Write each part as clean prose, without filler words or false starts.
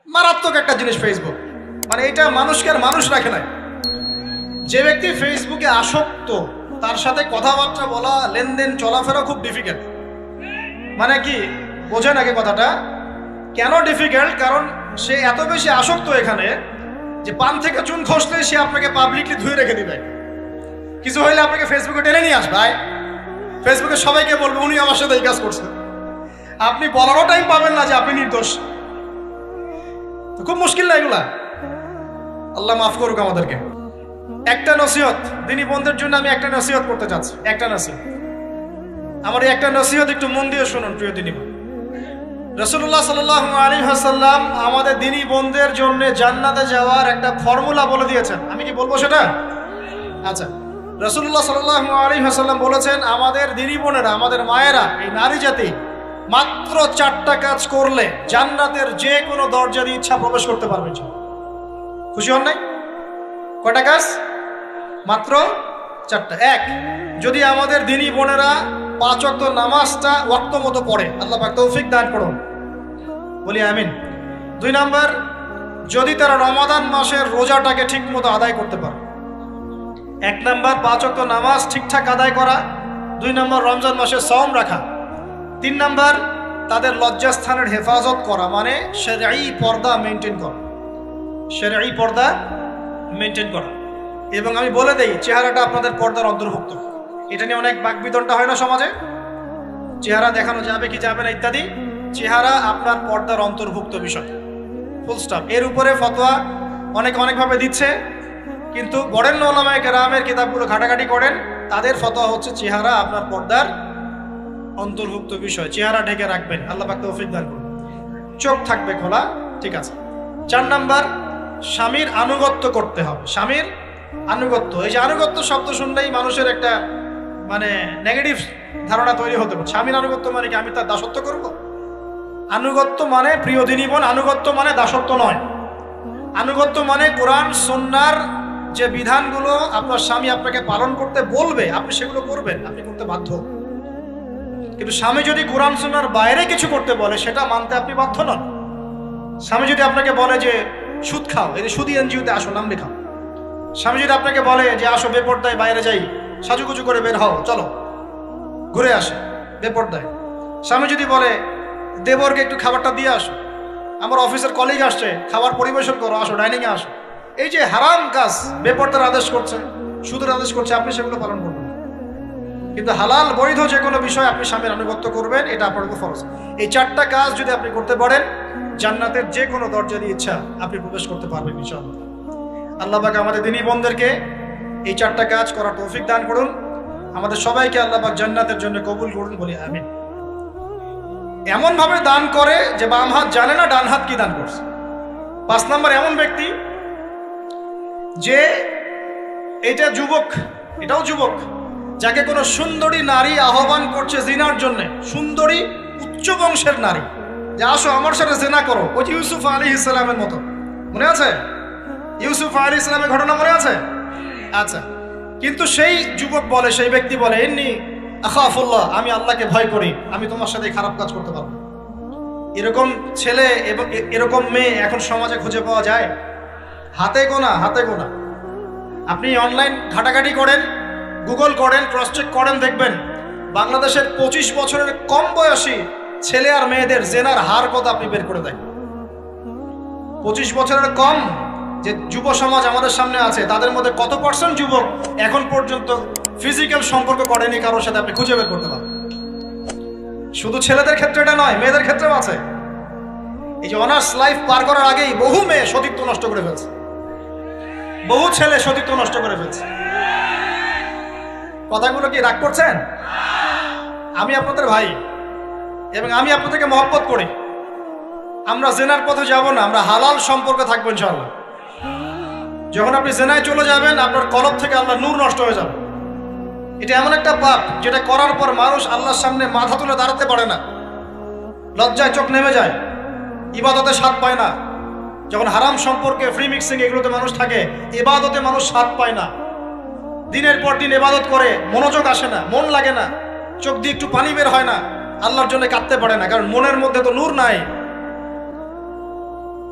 মারাত্মক একটা জিনিস ফেসবুক, মানে এটা মানুষকে আর মানুষ রাখে না। যে ব্যক্তি ফেসবুকে আসক্ত তার সাথে কথাবার্তা বলা, লেনদেন, চলাফেরা খুব ডিফিকাল্ট। মানে কি বোঝেন আগে কথাটা? কেন ডিফিকাল্ট? কারণ সে এত বেশি আসক্ত এখানে যে পান থেকে চুন খসলে সে আপনাকে পাবলিকলি ধুয়ে রেখে দিবে। কিছু হইলে আপনাকে ফেসবুকে টেনে নিয়ে আসবে, ফেসবুকে সবাইকে বলবে উনি আমার সাথে এই কাজ করছে। আপনি বলারও টাইম পাবেন না যে আপনি নির্দোষ। তো খুব মুশকিল না এগুলা, আল্লাহ মাফ করুক আমাদেরকে। একটা নসিহত দিনী বন্ধুদের জন্য আমি একটা নসিহত করতে চাচ্ছি, একটা নসিহত। আমার এই একটা নসিহত একটু মন দিয়ে শুনুন প্রিয় দিনী বোন। রাসূলুল্লাহ সাল্লাল্লাহু আলাইহি ওয়াসাল্লাম আমাদের দিনী বন্ধুদের জন্য জান্নাতে যাওয়ার একটা ফর্মুলা বলে দিয়েছেন। আমি কি বলবো সেটা? আচ্ছা, রাসূলুল্লাহ সাল্লাল্লাহু আলাইহি ওয়াসাল্লাম বলেছেন আমাদের দিনী বোনেরা, আমাদের মায়েরা, এই নারী জাতি মাত্র 4টা কাজ করলে জান্নাতের যে কোনো দরজা দিয়ে ইচ্ছা প্রবেশ করতে পারবে। খুশি হন নাই? কয়টা কাজ? মাত্র 4টা। এক, যদি আমাদের দিনী বোনেরা 5 ওয়াক্ত নামাজটা ওয়াক্ত মতো পড়ে, আল্লাহ পাক তৌফিক দান করুন, বলি আমিন। 2 নাম্বার, যদি তারা রমাদান মাসের রোজাটাকে ঠিক মতো আদায় করতে পারে। 1 নাম্বার 5 ওয়াক্ত নামাজ ঠিকঠাক আদায় করা, 2 নাম্বার রমজান মাসে সওম রাখা, 3 নাম্বার তাদের লজ্জাস্থানের হেফাজত করা, মানে শরঈ পর্দা মেনটেন করা, শরঈ পর্দা মেনটেন করা। এবং আমি বলে দেই, চেহারাটা আপনাদের পর্দার অন্তর্ভুক্ত। এটা নিয়ে অনেক বাকবিতণ্ডা হয় না সমাজে, চেহারা দেখানো যাবে কি যাবে না ইত্যাদি। চেহারা আপনার পর্দার অন্তর্ভুক্ত বিষয়, ফুল স্টপ। এর উপরে ফতোয়া অনেকভাবে দিচ্ছে, কিন্তু বরেণ্য উলামায়ে কেরামের কিতাবগুলো ঘাটাঘাটি করেন, তাদের ফতোয়া হচ্ছে চেহারা আপনার পর্দার অন্তর্ভুক্ত বিষয়, চেহারা ঢেকে রাখবেন, আল্লাহ পাক তৌফিক দান করুন। চোখ থাকবে খোলা, ঠিক আছে। 4 নাম্বার, স্বামীর আনুগত্য করতে হবে। স্বামীর আনুগত্য, এই যে আনুগত্য শব্দ শুনলেই মানুষের একটা মানে নেগেটিভ ধারণা তৈরি হতে পারে। স্বামীর আনুগত্য মানে কি আমি তার দাসত্ব করব? আনুগত্য মানে, প্রিয় দিনী বোন, আনুগত্য মানে দাসত্ব নয়। আনুগত্য মানে কোরআন সুন্নাহর যে বিধানগুলো আপনার স্বামী আপনাকে পালন করতে বলবে, আপনি সেগুলো করবেন, আপনি করতে বাধ্য। কিন্তু স্বামী যদি কোরআন সুন্নাহর বাইরে কিছু করতে বলে, সেটা মানতে আপনি বাধ্য নন। স্বামী যদি আপনাকে বলে যে সুদ খাও, এই সুদি এনজিওতে আসো, নাম লেখাও। স্বামী যদি আপনাকে বলে যে আসো বেপরদায় বাইরে যাই, সাজুগুজু করে বের হও, চলো ঘুরে আসে বেপরদায়। স্বামী যদি বলে দেবরকে একটু খাবারটা দিয়ে আসো, আমার অফিসের কলিগ আসছে, খাবার পরিবেশন করো, আসো ডাইনিংয়ে আসো। এই যে হারাম কাজ, বেপরদার আদেশ করছে, সুদের আদেশ করছে, আপনি সেগুলো পালন করবেন। কিন্তু হালাল বৈধ যে কোনো বিষয় আপনি স্বামীর আনুগত্য করবেন, এটা আপনার উপর ফরজ। এই 4টা কাজ যদি আপনি করতে পারেন, জান্নাতের যে কোনো দরজা দিয়ে ইচ্ছা আপনি প্রবেশ করতে পারবেন ইনশাআল্লাহ। আল্লাহ পাক আমাদের দিনী বন্ধুদেরকে এই 4টা কাজ করার তৌফিক দান করুন। আমাদের সবাইকে আল্লাহ পাক জান্নাতের জন্য কবুল করুন, বলি আমিন। এমন ভাবে দান করে যে বাম হাত জানে না ডান হাত কি দান করছে। 5 নাম্বার, এমন ব্যক্তি যে এটা যুবক, এটাও যুবক, যাকে কোনো সুন্দরী নারী আহ্বান করছে জিনার জন্য, সুন্দরী উচ্চ বংশের নারী, যে আসো আমার সাথে জিনা করো। ওই যে ইউসুফ আলাইহিস সালামের মতো, মনে আছে? ইউসুফ আলাইহিস সালামের ঘটনা মনে আছে? আচ্ছা, কিন্তু সেই যুবক বলে, সেই ব্যক্তি বলে ইন্নী আখাফুল্লাহ, আমি আল্লাহকে ভয় করি, আমি তোমার সাথে খারাপ কাজ করতে পারবো। এরকম ছেলে এবং এরকম মেয়ে এখন সমাজে খুঁজে পাওয়া যায় হাতে গোনা, হাতে গোনা। আপনি অনলাইন ঘাটাঘাটি করেন, গুগল করেন, ক্রস চেক করেন, দেখবেন বাংলাদেশের 25 বছরের কম বয়সী ছেলে আর মেয়েদের জেনার হার কত আপনি বের করে দেন। 25 বছরের কম যে যুব সমাজ আমাদের সামনে আছে, তাদের মধ্যে কত % যুবক এখন পর্যন্ত ফিজিক্যাল সম্পর্ক করেনি কারোর সাথে, আপনি খুঁজে বের করতে পারবেন। শুধু ছেলেদের ক্ষেত্রে এটা নয়, মেয়েদের ক্ষেত্রেও আছে। এই যে অনার্স লাইফ পার করার আগেই বহু মেয়ে সতীত্ব নষ্ট করে ফেলছে, বহু ছেলে সতীত্ব নষ্ট করে ফেলছে। কথাগুলো কি রাগ করছেন? আমি আপনাদের ভাই এবং আমি আপনাদেরকে মহব্বত করি। আমরা জেনার পথে যাব না, আমরা হালাল সম্পর্ক থাকবো ইনশাআল্লাহ। যখন আপনি জেনায় চলে যাবেন, আপনার কলব থেকে আল্লাহ নূর নষ্ট হয়ে যাবে। এটা এমন একটা পাপ যেটা করার পর মানুষ আল্লাহর সামনে মাথা তুলে দাঁড়াতে পারে না, লজ্জায় চোখ নেমে যায়, ইবাদতে স্বাদ পায় না। যখন হারাম সম্পর্কে, ফ্রি মিক্সিং, এগুলোতে মানুষ থাকে, ইবাদতে মানুষ স্বাদ পায় না। দিনের পর দিন ইবাদত করে, মনোযোগ আসে না, মন লাগে না, চোখ দিয়ে একটু পানি বের হয় না, আল্লাহর জন্য কাঁদতে পারে না, কারণ মনের মধ্যে তো নূর নাই।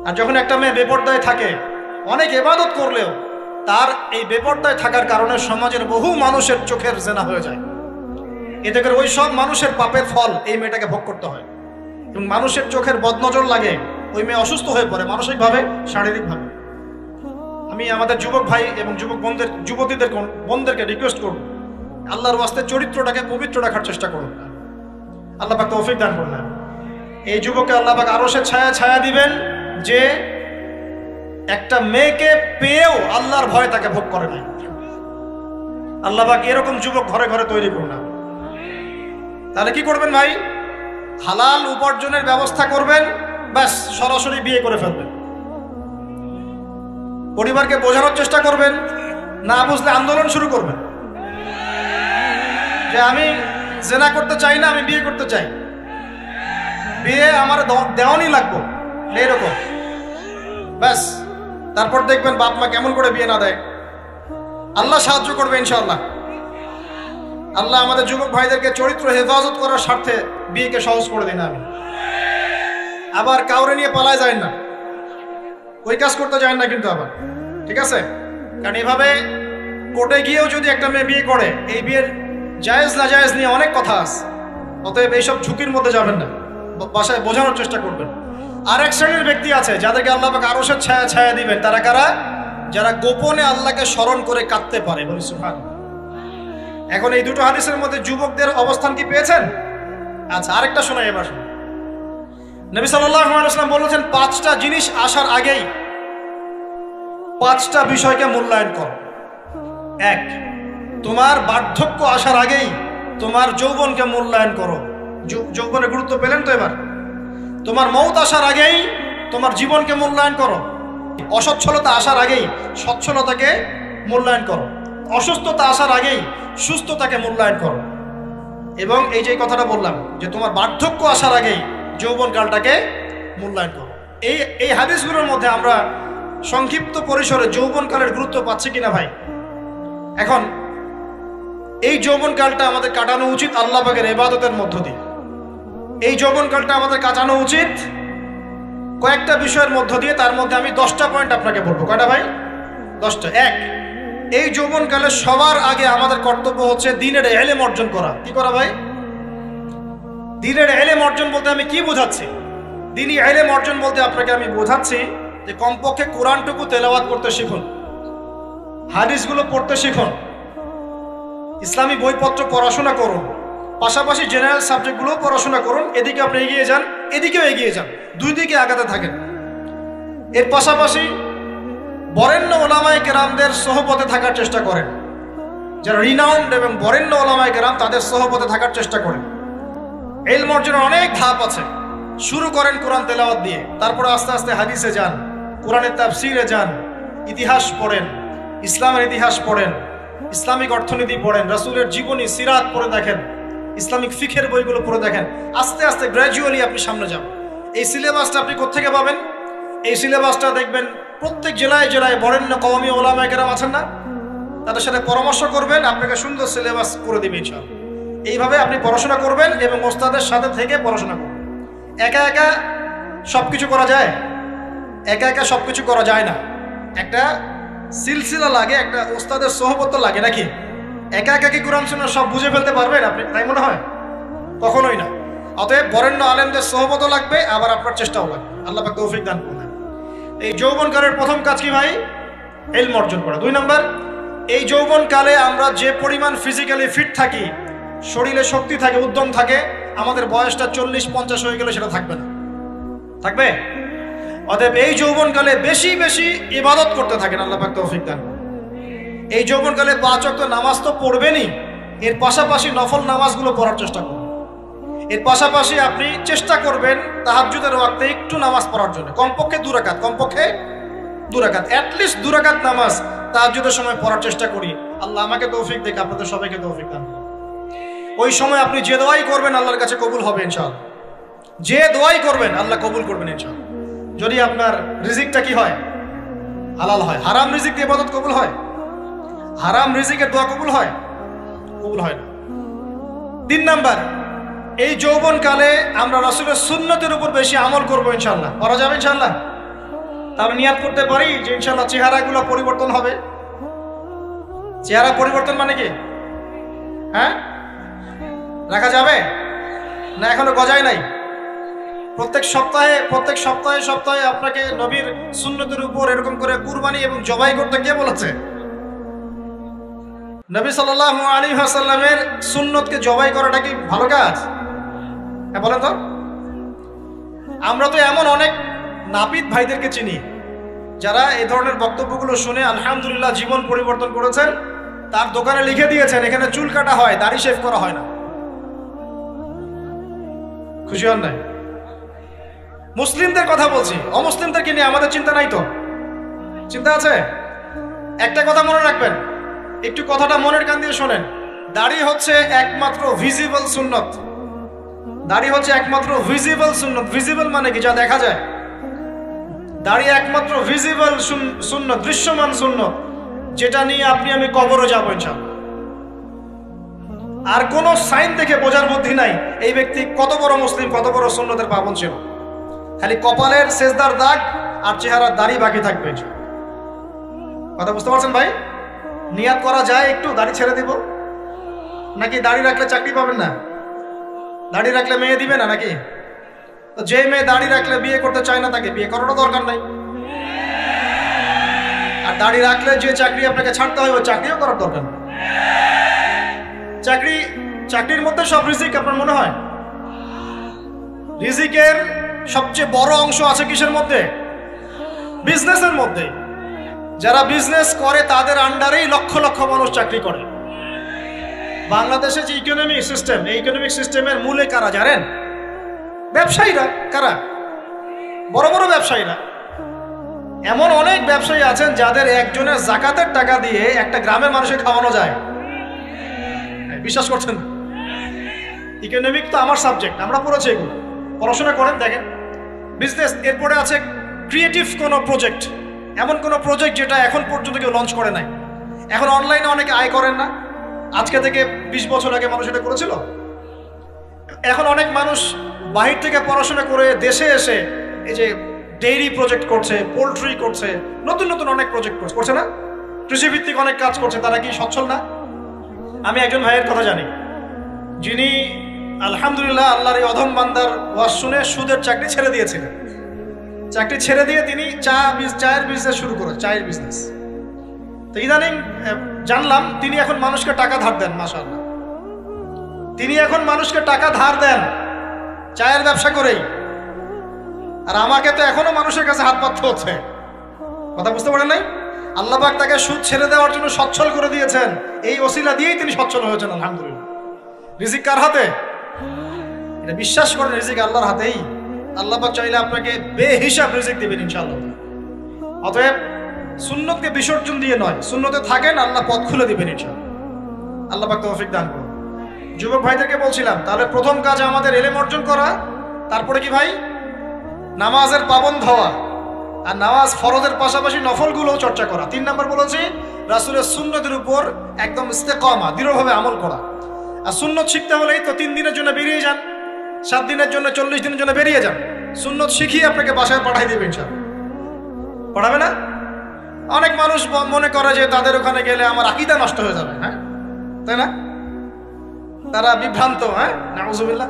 আর যখন একটা মেয়ে বেপরদায় থাকে, অনেক ইবাদত করলেও তার এই বেপরদায় থাকার কারণে সমাজের বহু মানুষের চোখের জেনা হয়ে যায়। এতে করে ওই সব মানুষের পাপের ফল এই মেয়েটাকে ভোগ করতে হয় এবং মানুষের চোখের বদনজর লাগে, ওই মেয়ে অসুস্থ হয়ে পড়ে মানসিকভাবে, শারীরিকভাবে। আমি আমাদের যুবক ভাই এবং যুবতীদের বোনদেরকে রিকোয়েস্ট করব, আল্লাহর ওয়াস্তে চরিত্রটাকে পবিত্র রাখার চেষ্টা করুন। আল্লাহ পাক তৌফিক দান করুন। এই যুবককে আল্লাহ পাক আরশের ছায়া দিবেন যে একটা মেয়েকে পেয়েও আল্লাহর ভয় তাকে ভোগ করে নাই। আল্লাহ পাক এরকম যুবক ঘরে ঘরে তৈরি করুন না। তাহলে কি করবেন ভাই? হালাল উপার্জনের ব্যবস্থা করবেন, ব্যাস সরাসরি বিয়ে করে ফেলবেন। পরিবারকে বোঝানোর চেষ্টা করবেন, না বুঝলে আন্দোলন শুরু করবেন যে আমি জেনা করতে চাই না, আমি বিয়ে করতে চাই, বিয়ে আমার দেওয়ানি লাগবো, এইরকম। ব্যাস তারপর দেখবেন বাপ মা কেমন করে বিয়ে না দেয়। আল্লাহ সাহায্য করবে ইনশাআল্লাহ। আল্লাহ আমাদের যুবক ভাইদেরকে চরিত্র হেফাজত করার স্বার্থে বিয়েকে সহজ করে দিন। আমি আবার কাউরে নিয়ে পালায় যায় না, ওই কাজ করতে যায় না কিন্তু আবার, ঠিক আছে? কারণ এভাবে কোর্টে গিয়েও যদি একটা মেয়ে বিয়ে করে, এই বিয়ের জায়েজ না জায়েজ নিয়ে অনেক কথা আছে। অতএব এইসব ঝুঁকির মধ্যে যাবেন না, বাসায় বোঝানোর চেষ্টা করবেন। আর এক শ্রেণীর ব্যক্তি আছে যাদেরকে আল্লাহ পাক আরশের ছায়া দিবেন। তারা কারা? যারা গোপনে আল্লাহকে স্মরণ করে কাঁদতে পারে। বলি সুবহানাল্লাহ। এখন এই দুটো হাদিসের মধ্যে যুবকদের অবস্থান কি পেয়েছেন? আচ্ছা, আরেকটা শোনাই এবার। নবী সাল্লাল্লাহু আলাইহি ওয়াসাল্লাম বলেছেন, 5টা জিনিস আসার আগেই 5টা বিষয়কে মূল্যায়ন করো। 1, তোমার বার্ধক্য আসার আগেই তোমার যৌবনকে মূল্যায়ন করো। যৌবনের গুরুত্ব পেলেন তো এবার? তোমার মৌত আসার আগেই তোমার জীবনকে মূল্যায়ন করো। অসচ্ছলতা আসার আগেই সচ্ছলতাকে মূল্যায়ন করো। অসুস্থতা আসার আগেই সুস্থতাকে মূল্যায়ন করো। এবং এই যে কথাটা বললাম যে তোমার বার্ধক্য আসার আগেই যৌবনকালটাকে মূল্যায়ন করো। এই হাদিসগুলোর মধ্যে আমরা সংক্ষিপ্ত পরিসরে যৌবনকালের গুরুত্ব পাচ্ছি কিনা ভাই? এখন এই যৌবনকালটা আমাদের কাটানো উচিত আল্লাহ পাকের ইবাদতের মধ্য দিয়ে। এই যৌবনকালটা আমাদের কাটানো উচিত কয়েকটা বিষয়ের মধ্য দিয়ে। তার মধ্যে আমি 10টা পয়েন্ট আপনাকে বলবো। কয়টা ভাই? 10টা। 1, এই যৌবনকালে সবার আগে আমাদের কর্তব্য হচ্ছে দ্বীনের ইলম অর্জন করা। কি করা ভাই? দ্বীনের ইলম অর্জন বলতে আমি কি বোঝাচ্ছি? দ্বীনি ইলম অর্জন বলতে আপনাকে আমি বোঝাচ্ছি যে কমপক্ষে কোরআনটুকু তেলাওয়াত করতে শিখুন, হাদিসগুলো পড়তে শিখুন, ইসলামী বইপত্র পড়াশোনা করুন, পাশাপাশি জেনারেল সাবজেক্টগুলো পড়াশোনা করুন। এদিকে আপনি এগিয়ে যান, এদিকেও এগিয়ে যান, দুই দিকে আগাতে থাকেন। এর পাশাপাশি বরেণ্য ওলামায়ে কেরামদের সহবতে থাকার চেষ্টা করেন। যারা রিনাউন্ড এবং বরেণ্য ওলামায়ে কেরাম, তাদের সহবতে থাকার চেষ্টা করেন। ইলম অর্জনের অনেক ধাপ আছে। শুরু করেন কোরআন তেলাওয়াত দিয়ে, তারপরে আস্তে আস্তে হাদিসে যান, কোরআনের তাফসীরে যান, ইতিহাস পড়েন, ইসলামের ইতিহাস পড়েন, ইসলামিক অর্থনীতি পড়েন, রাসূলের জীবনী সিরাত পড়ে দেখেন, ইসলামিক ফিকহের বইগুলো পড়ে দেখেন। আস্তে আস্তে গ্র্যাজুয়ালি আপনি সামনে যান। এই সিলেবাসটা আপনি কোত্থেকে পাবেন? এই সিলেবাসটা দেখবেন প্রত্যেক জেলায় জেলায় বরেণ্য কওমি ওলামায়ে কেরাম আছেন না, তাদের সাথে পরামর্শ করবেন, আপনাকে সুন্দর সিলেবাস করে দেবে ইনশাআল্লাহ। এইভাবে আপনি পড়াশোনা করবেন এবং ওস্তাদের সাথে থেকে পড়াশোনা করবেন। একা একা সবকিছু করা যায়? একা একা সবকিছু করা যায় না। একটা সিলসিলা লাগে, একটা ওস্তাদের সহবত লাগে, নাকি? একা একা কি কোরআন সুন্নাহ সব বুঝে ফেলতে পারবেন আপনি? তাই মনে হয়? কখনোই না। অতএব বরেণ্য আলেমদের সহবত লাগবে, আবার আপনার চেষ্টাও লাগবে। আল্লাহ পাক তৌফিক দান করুন। এই যৌবনকালের প্রথম কাজ কি ভাই? ইলম অর্জন করা। 2 নাম্বার, এই যৌবনকালে আমরা যে পরিমাণ ফিজিক্যালি ফিট থাকি, শরীরে শক্তি থাকে, উদ্যম থাকে, আমাদের বয়সটা 40-50 হয়ে গেলে সেটা থাকবে না। থাকবে? অতএব এই যৌবনকালে বেশি বেশি ইবাদত করতে থাকেন। আল্লাহ পাক তৌফিক দান। এই যৌবনকালে 5 ওয়াক্ত নামাজ তো পড়বেনই, এর পাশাপাশি নফল নামাজগুলো পড়ার চেষ্টা করুন। এর পাশাপাশি আপনি চেষ্টা করবেন তাহাজ্জুদের ওয়াক্তে একটু নামাজ পড়ার জন্য, কমপক্ষে 2 রাকাত, কমপক্ষে 2 রাকাত, অ্যাটলিস্ট 2 রাকাত নামাজ তাহাজ্জুদের সময় পড়ার চেষ্টা করি। আল্লাহ আমাকে তৌফিক দেখ, আপনাদের সবাইকে তৌফিক দান। ওই সময় আপনি যে দোয়াই করবেন আল্লাহর কাছে কবুল হবে ইনশাআল্লাহ। যে দোয়াই করবেন আল্লাহ কবুল করবেন ইনশাআল্লাহ। যদি আপনার রিজিকটা কি হয়? হালাল হয়। হারাম রিজিক দিয়ে ইবাদত কবুল হয়? হারাম রিজিকের দোয়া কবুল হয়? কবুল হয় না। 3 নাম্বার, এই যৌবনকালে আমরা রাসূলের সুন্নতের উপর বেশি আমল করবো ইনশাআল্লাহ। করা যাবে ইনশাআল্লাহ? তাহলে নিয়াত করতে পারি যে ইনশাআল্লাহ চেহারাগুলো পরিবর্তন হবে। চেহারা পরিবর্তন মানে কি? হ্যাঁ, রাখা যাবে না? এখনো গজায় নাই। প্রত্যেক সপ্তাহে আপনাকে নবীর সুন্নতের উপর এরকম করে কুরবানি এবং জবাই করতে কে বলেছে? নবী সাল্লাল্লাহু আলাইহি ওয়াসাল্লামের সুন্নতকে জবাই করাটা কি ভালো কাজ? হ্যাঁ বলেন তো। আমরা তো এমন অনেক নাপিত ভাইদেরকে চিনি যারা এই ধরনের বক্তব্যগুলো শুনে আলহামদুলিল্লাহ জীবন পরিবর্তন করেছেন। তার দোকানে লিখে দিয়েছেন এখানে চুল কাটা হয়, দাড়ি শেভ করা হয় না। খুশি হন নাই? মুসলিমদের কথা বলছি, অমুসলিমদেরকে নিয়ে আমাদের চিন্তা নাই তো? চিন্তা আছে? একটা কথা মনে রাখবেন, একটু কথাটা মনের কান দিয়ে শোনেন। দাড়ি হচ্ছে একমাত্র ভিজিবল সুন্নত। দাড়ি হচ্ছে একমাত্র ভিজিবল সুন্নত। ভিজিবল মানে কি? যা দেখা যায়। দাড়ি একমাত্র ভিজিবল সুন্নত, দৃশ্যমান সুন্নত, যেটা নিয়ে আপনি আমি কবরে যাবো ইনশাআল্লাহ। আর কোন সাইন দেখে বোঝার বুদ্ধি নাই এই ব্যক্তি কত বড় মুসলিম, কত বড় সুন্নতের পাবন ছিল। খালি কপালের সেজদার দাগ আর চেহারার দাড়ি বাকি থাকবে। কথা বুঝতে পারছেন ভাই? নিয়াত করা যায় একটু দাড়ি ছেড়ে দিব, নাকি দাড়ি রাখলে চাকরি পাবেন না? দাড়ি রাখলে মেয়ে দিবে না নাকি? তো যে মেয়ে দাড়ি রাখলে বিয়ে করতে চায় না তাকে বিয়ে করারও দরকার নাই। আর দাড়ি রাখলে যে চাকরি আপনাকে ছাড়তে হয় ওই চাকরিও করার দরকার নেই। চাকরির মধ্যে সব রিজিক আপনার মনে হয়? রিজিকের সবচেয়ে বড় অংশ আছে কিসের মধ্যে? বিজনেসের মধ্যে। যারা বিজনেস করে তাদের আন্ডারেই লক্ষ লক্ষ মানুষ চাকরি করে। বাংলাদেশের যে ইকোনমিক সিস্টেম, এই ইকোনমিক সিস্টেমের মূলে কারা জানেন? ব্যবসায়ীরা। কারা? বড় বড় ব্যবসায়ীরা। এমন অনেক ব্যবসায়ী আছেন যাদের একজনের জাকাতের টাকা দিয়ে একটা গ্রামের মানুষকে খাওয়ানো যায়। বিশ্বাস করছেন? ইকোনমিক তো আমার সাবজেক্ট, আমরা পড়েছি এগুলো, পড়াশোনা করেন দেখেন। বিজনেস, এরপরে আছে ক্রিয়েটিভ কোনো প্রজেক্ট, এমন কোনো প্রজেক্ট যেটা এখন পর্যন্ত কেউ লঞ্চ করে নাই। এখন অনলাইনে অনেকে আয় করেন না, আজকে থেকে 20 বছর আগে মানুষ এটা করেছিল। এখন অনেক মানুষ বাহির থেকে পড়াশোনা করে দেশে এসে এই যে ডেইরি প্রজেক্ট করছে, পোল্ট্রি করছে, নতুন নতুন অনেক প্রজেক্ট করছে না? কৃষিভিত্তিক অনেক কাজ করছে। তারা কি সচ্ছল না? আমি একজন ভাইয়ের কথা জানি যিনি আলহামদুলিল্লাহ আল্লাহর এই অধম বান্দার ওয়াজ শুনে সুদের চাকরি ছেড়ে দিয়েছিলেন। চাকরি ছেড়ে দিয়ে তিনি চায়ের বিজনেস শুরু করেন, চায়ের বিজনেস। তো ইদানিং জানলাম তিনি এখন মানুষকে টাকা ধার দেন। মাশাআল্লাহ, তিনি এখন মানুষকে টাকা ধার দেন চায়ের ব্যবসা করেই। আর আমাকে তো এখনো মানুষের কাছে হাত পাততে হচ্ছে। কথা বুঝতে পারেন নাই? আল্লাহ পাক তাকে সুদ ছেড়ে দেওয়ার জন্য সচ্ছল করে দিয়েছেন। এই ওসিলা দিয়েই তিনি সচ্ছল হয়েছেন আলহামদুলিল্লাহ। রিজিক কার হাতে? এটা বিশ্বাস করেন, রিজিক আল্লাহর হাতেই। আল্লাহ পাক চাইলে আপনাকে বেহিসাব রিজিক দিবেন ইনশাআল্লাহ। অতএব সুন্নতকে বিসর্জন দিয়ে নয়, সুন্নতে থাকেন, আল্লাহ পথ খুলে দিবেন ইনশাআল্লাহ। আল্লাহ পাক তৌফিক দান করুন। যুবক ভাইদেরকে বলছিলাম, তাহলে প্রথম কাজ আমাদের ইলম অর্জন করা, তারপরে কি ভাই? নামাজের পাবন্দ হওয়া, আর নামাজ ফরজের পাশাপাশি নফলগুলোও চর্চা করা। 3 নম্বর বলেছি রাসূলের সুন্নতের উপর একদম ইস্তেকামা, দৃঢ়ভাবে আমল করা। আর সুন্নত শিখতে হলেই তো 3 দিনের জন্য বেরিয়ে যান, 7 দিনের জন্য, 40 দিনের জন্য বেরিয়ে যান। সুন্নত শিখিয়ে আপনাকে বাসায় পাঠাই দেবে ইনশাআল্লাহ। পড়াবে না? অনেক মানুষ মনে করে যে তাদের ওখানে গেলে আমার আকীদা নষ্ট হয়ে যাবে। হ্যাঁ, তাই না? তারা বিভ্রান্ত। হ্যাঁ, নাউজুবিল্লাহ।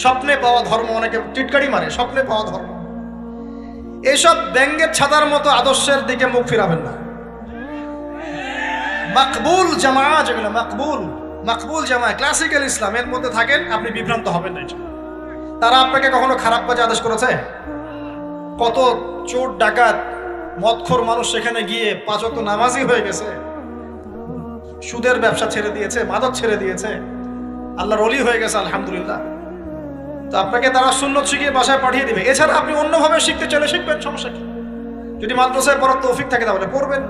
স্বপ্নে পাওয়া ধর্ম, অনেকে টিটকারি মারে, স্বপ্নে পাওয়া ধর্ম। এইসব ব্যঙ্গের ছাতার মতো আদর্শের দিকে মুখ ফিরাবেন না। মাকবুল জামা, যেগুলো মাকবুল জামা, ক্লাসিক্যাল ইসলামের মধ্যে থাকেন, আপনি বিভ্রান্ত হবেন না। তারা আপনাকে কখনো খারাপ কাজে আদেশ করেছে? কত চোর ডাকাত মদখোর মানুষ সেখানে গিয়ে 5 ওয়াক্ত নামাজি হয়ে গেছে, সুদের ব্যবসা ছেড়ে দিয়েছে, মাদক ছেড়ে দিয়েছে, আল্লাহর ওলি হয়ে গেছে আলহামদুলিল্লাহ। তো আপনাকে তারা সুন্নত শিখিয়ে বাসায় পাঠিয়ে দিবে। এছাড়া আপনি অন্যভাবে শিখতে চলে শিখবেন, সমস্যা কি? যদি মাদ্রাসায় পড়ার তৌফিক থাকে তাহলে পড়বেন।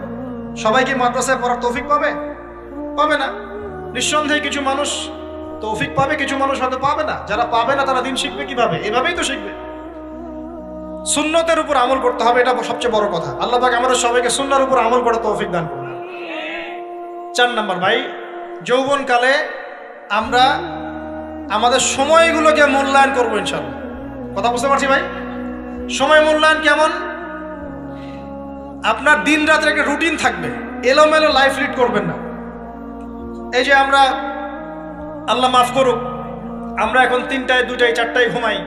সবাই কি মাদ্রাসায় পড়ার তৌফিক পাবে? পাবে না। নিঃসন্দেহে কিছু মানুষ তৌফিক পাবে, কিছু মানুষ হয়তো পাবে না। যারা পাবে না তারা দিন শিখবে কিভাবে? এভাবেই তো শিখবে। সুন্নতের উপর আমল করতে হবে, এটা সবচেয়ে বড় কথা। আল্লাহ পাক আমাদের সবাইকে সুন্নাহর উপর আমল করে তৌফিক দান করুন। 4 নম্বর ভাই, যৌবনকালে আমরা আমাদের সময়গুলোকে মূল্যায়ন করবো ইনশাআল্লাহ। কথা বুঝতে পারছি ভাই? সময় মূল্যায়ন কেমন? আপনার দিন রাতের একটা রুটিন থাকবে, এলোমেলো লাইফ লিড করবেন না। এই যে আমরা, আল্লাহ মাফ করুক, আমরা এখন 3টায় 2টায় 4টায় ঘুমাই,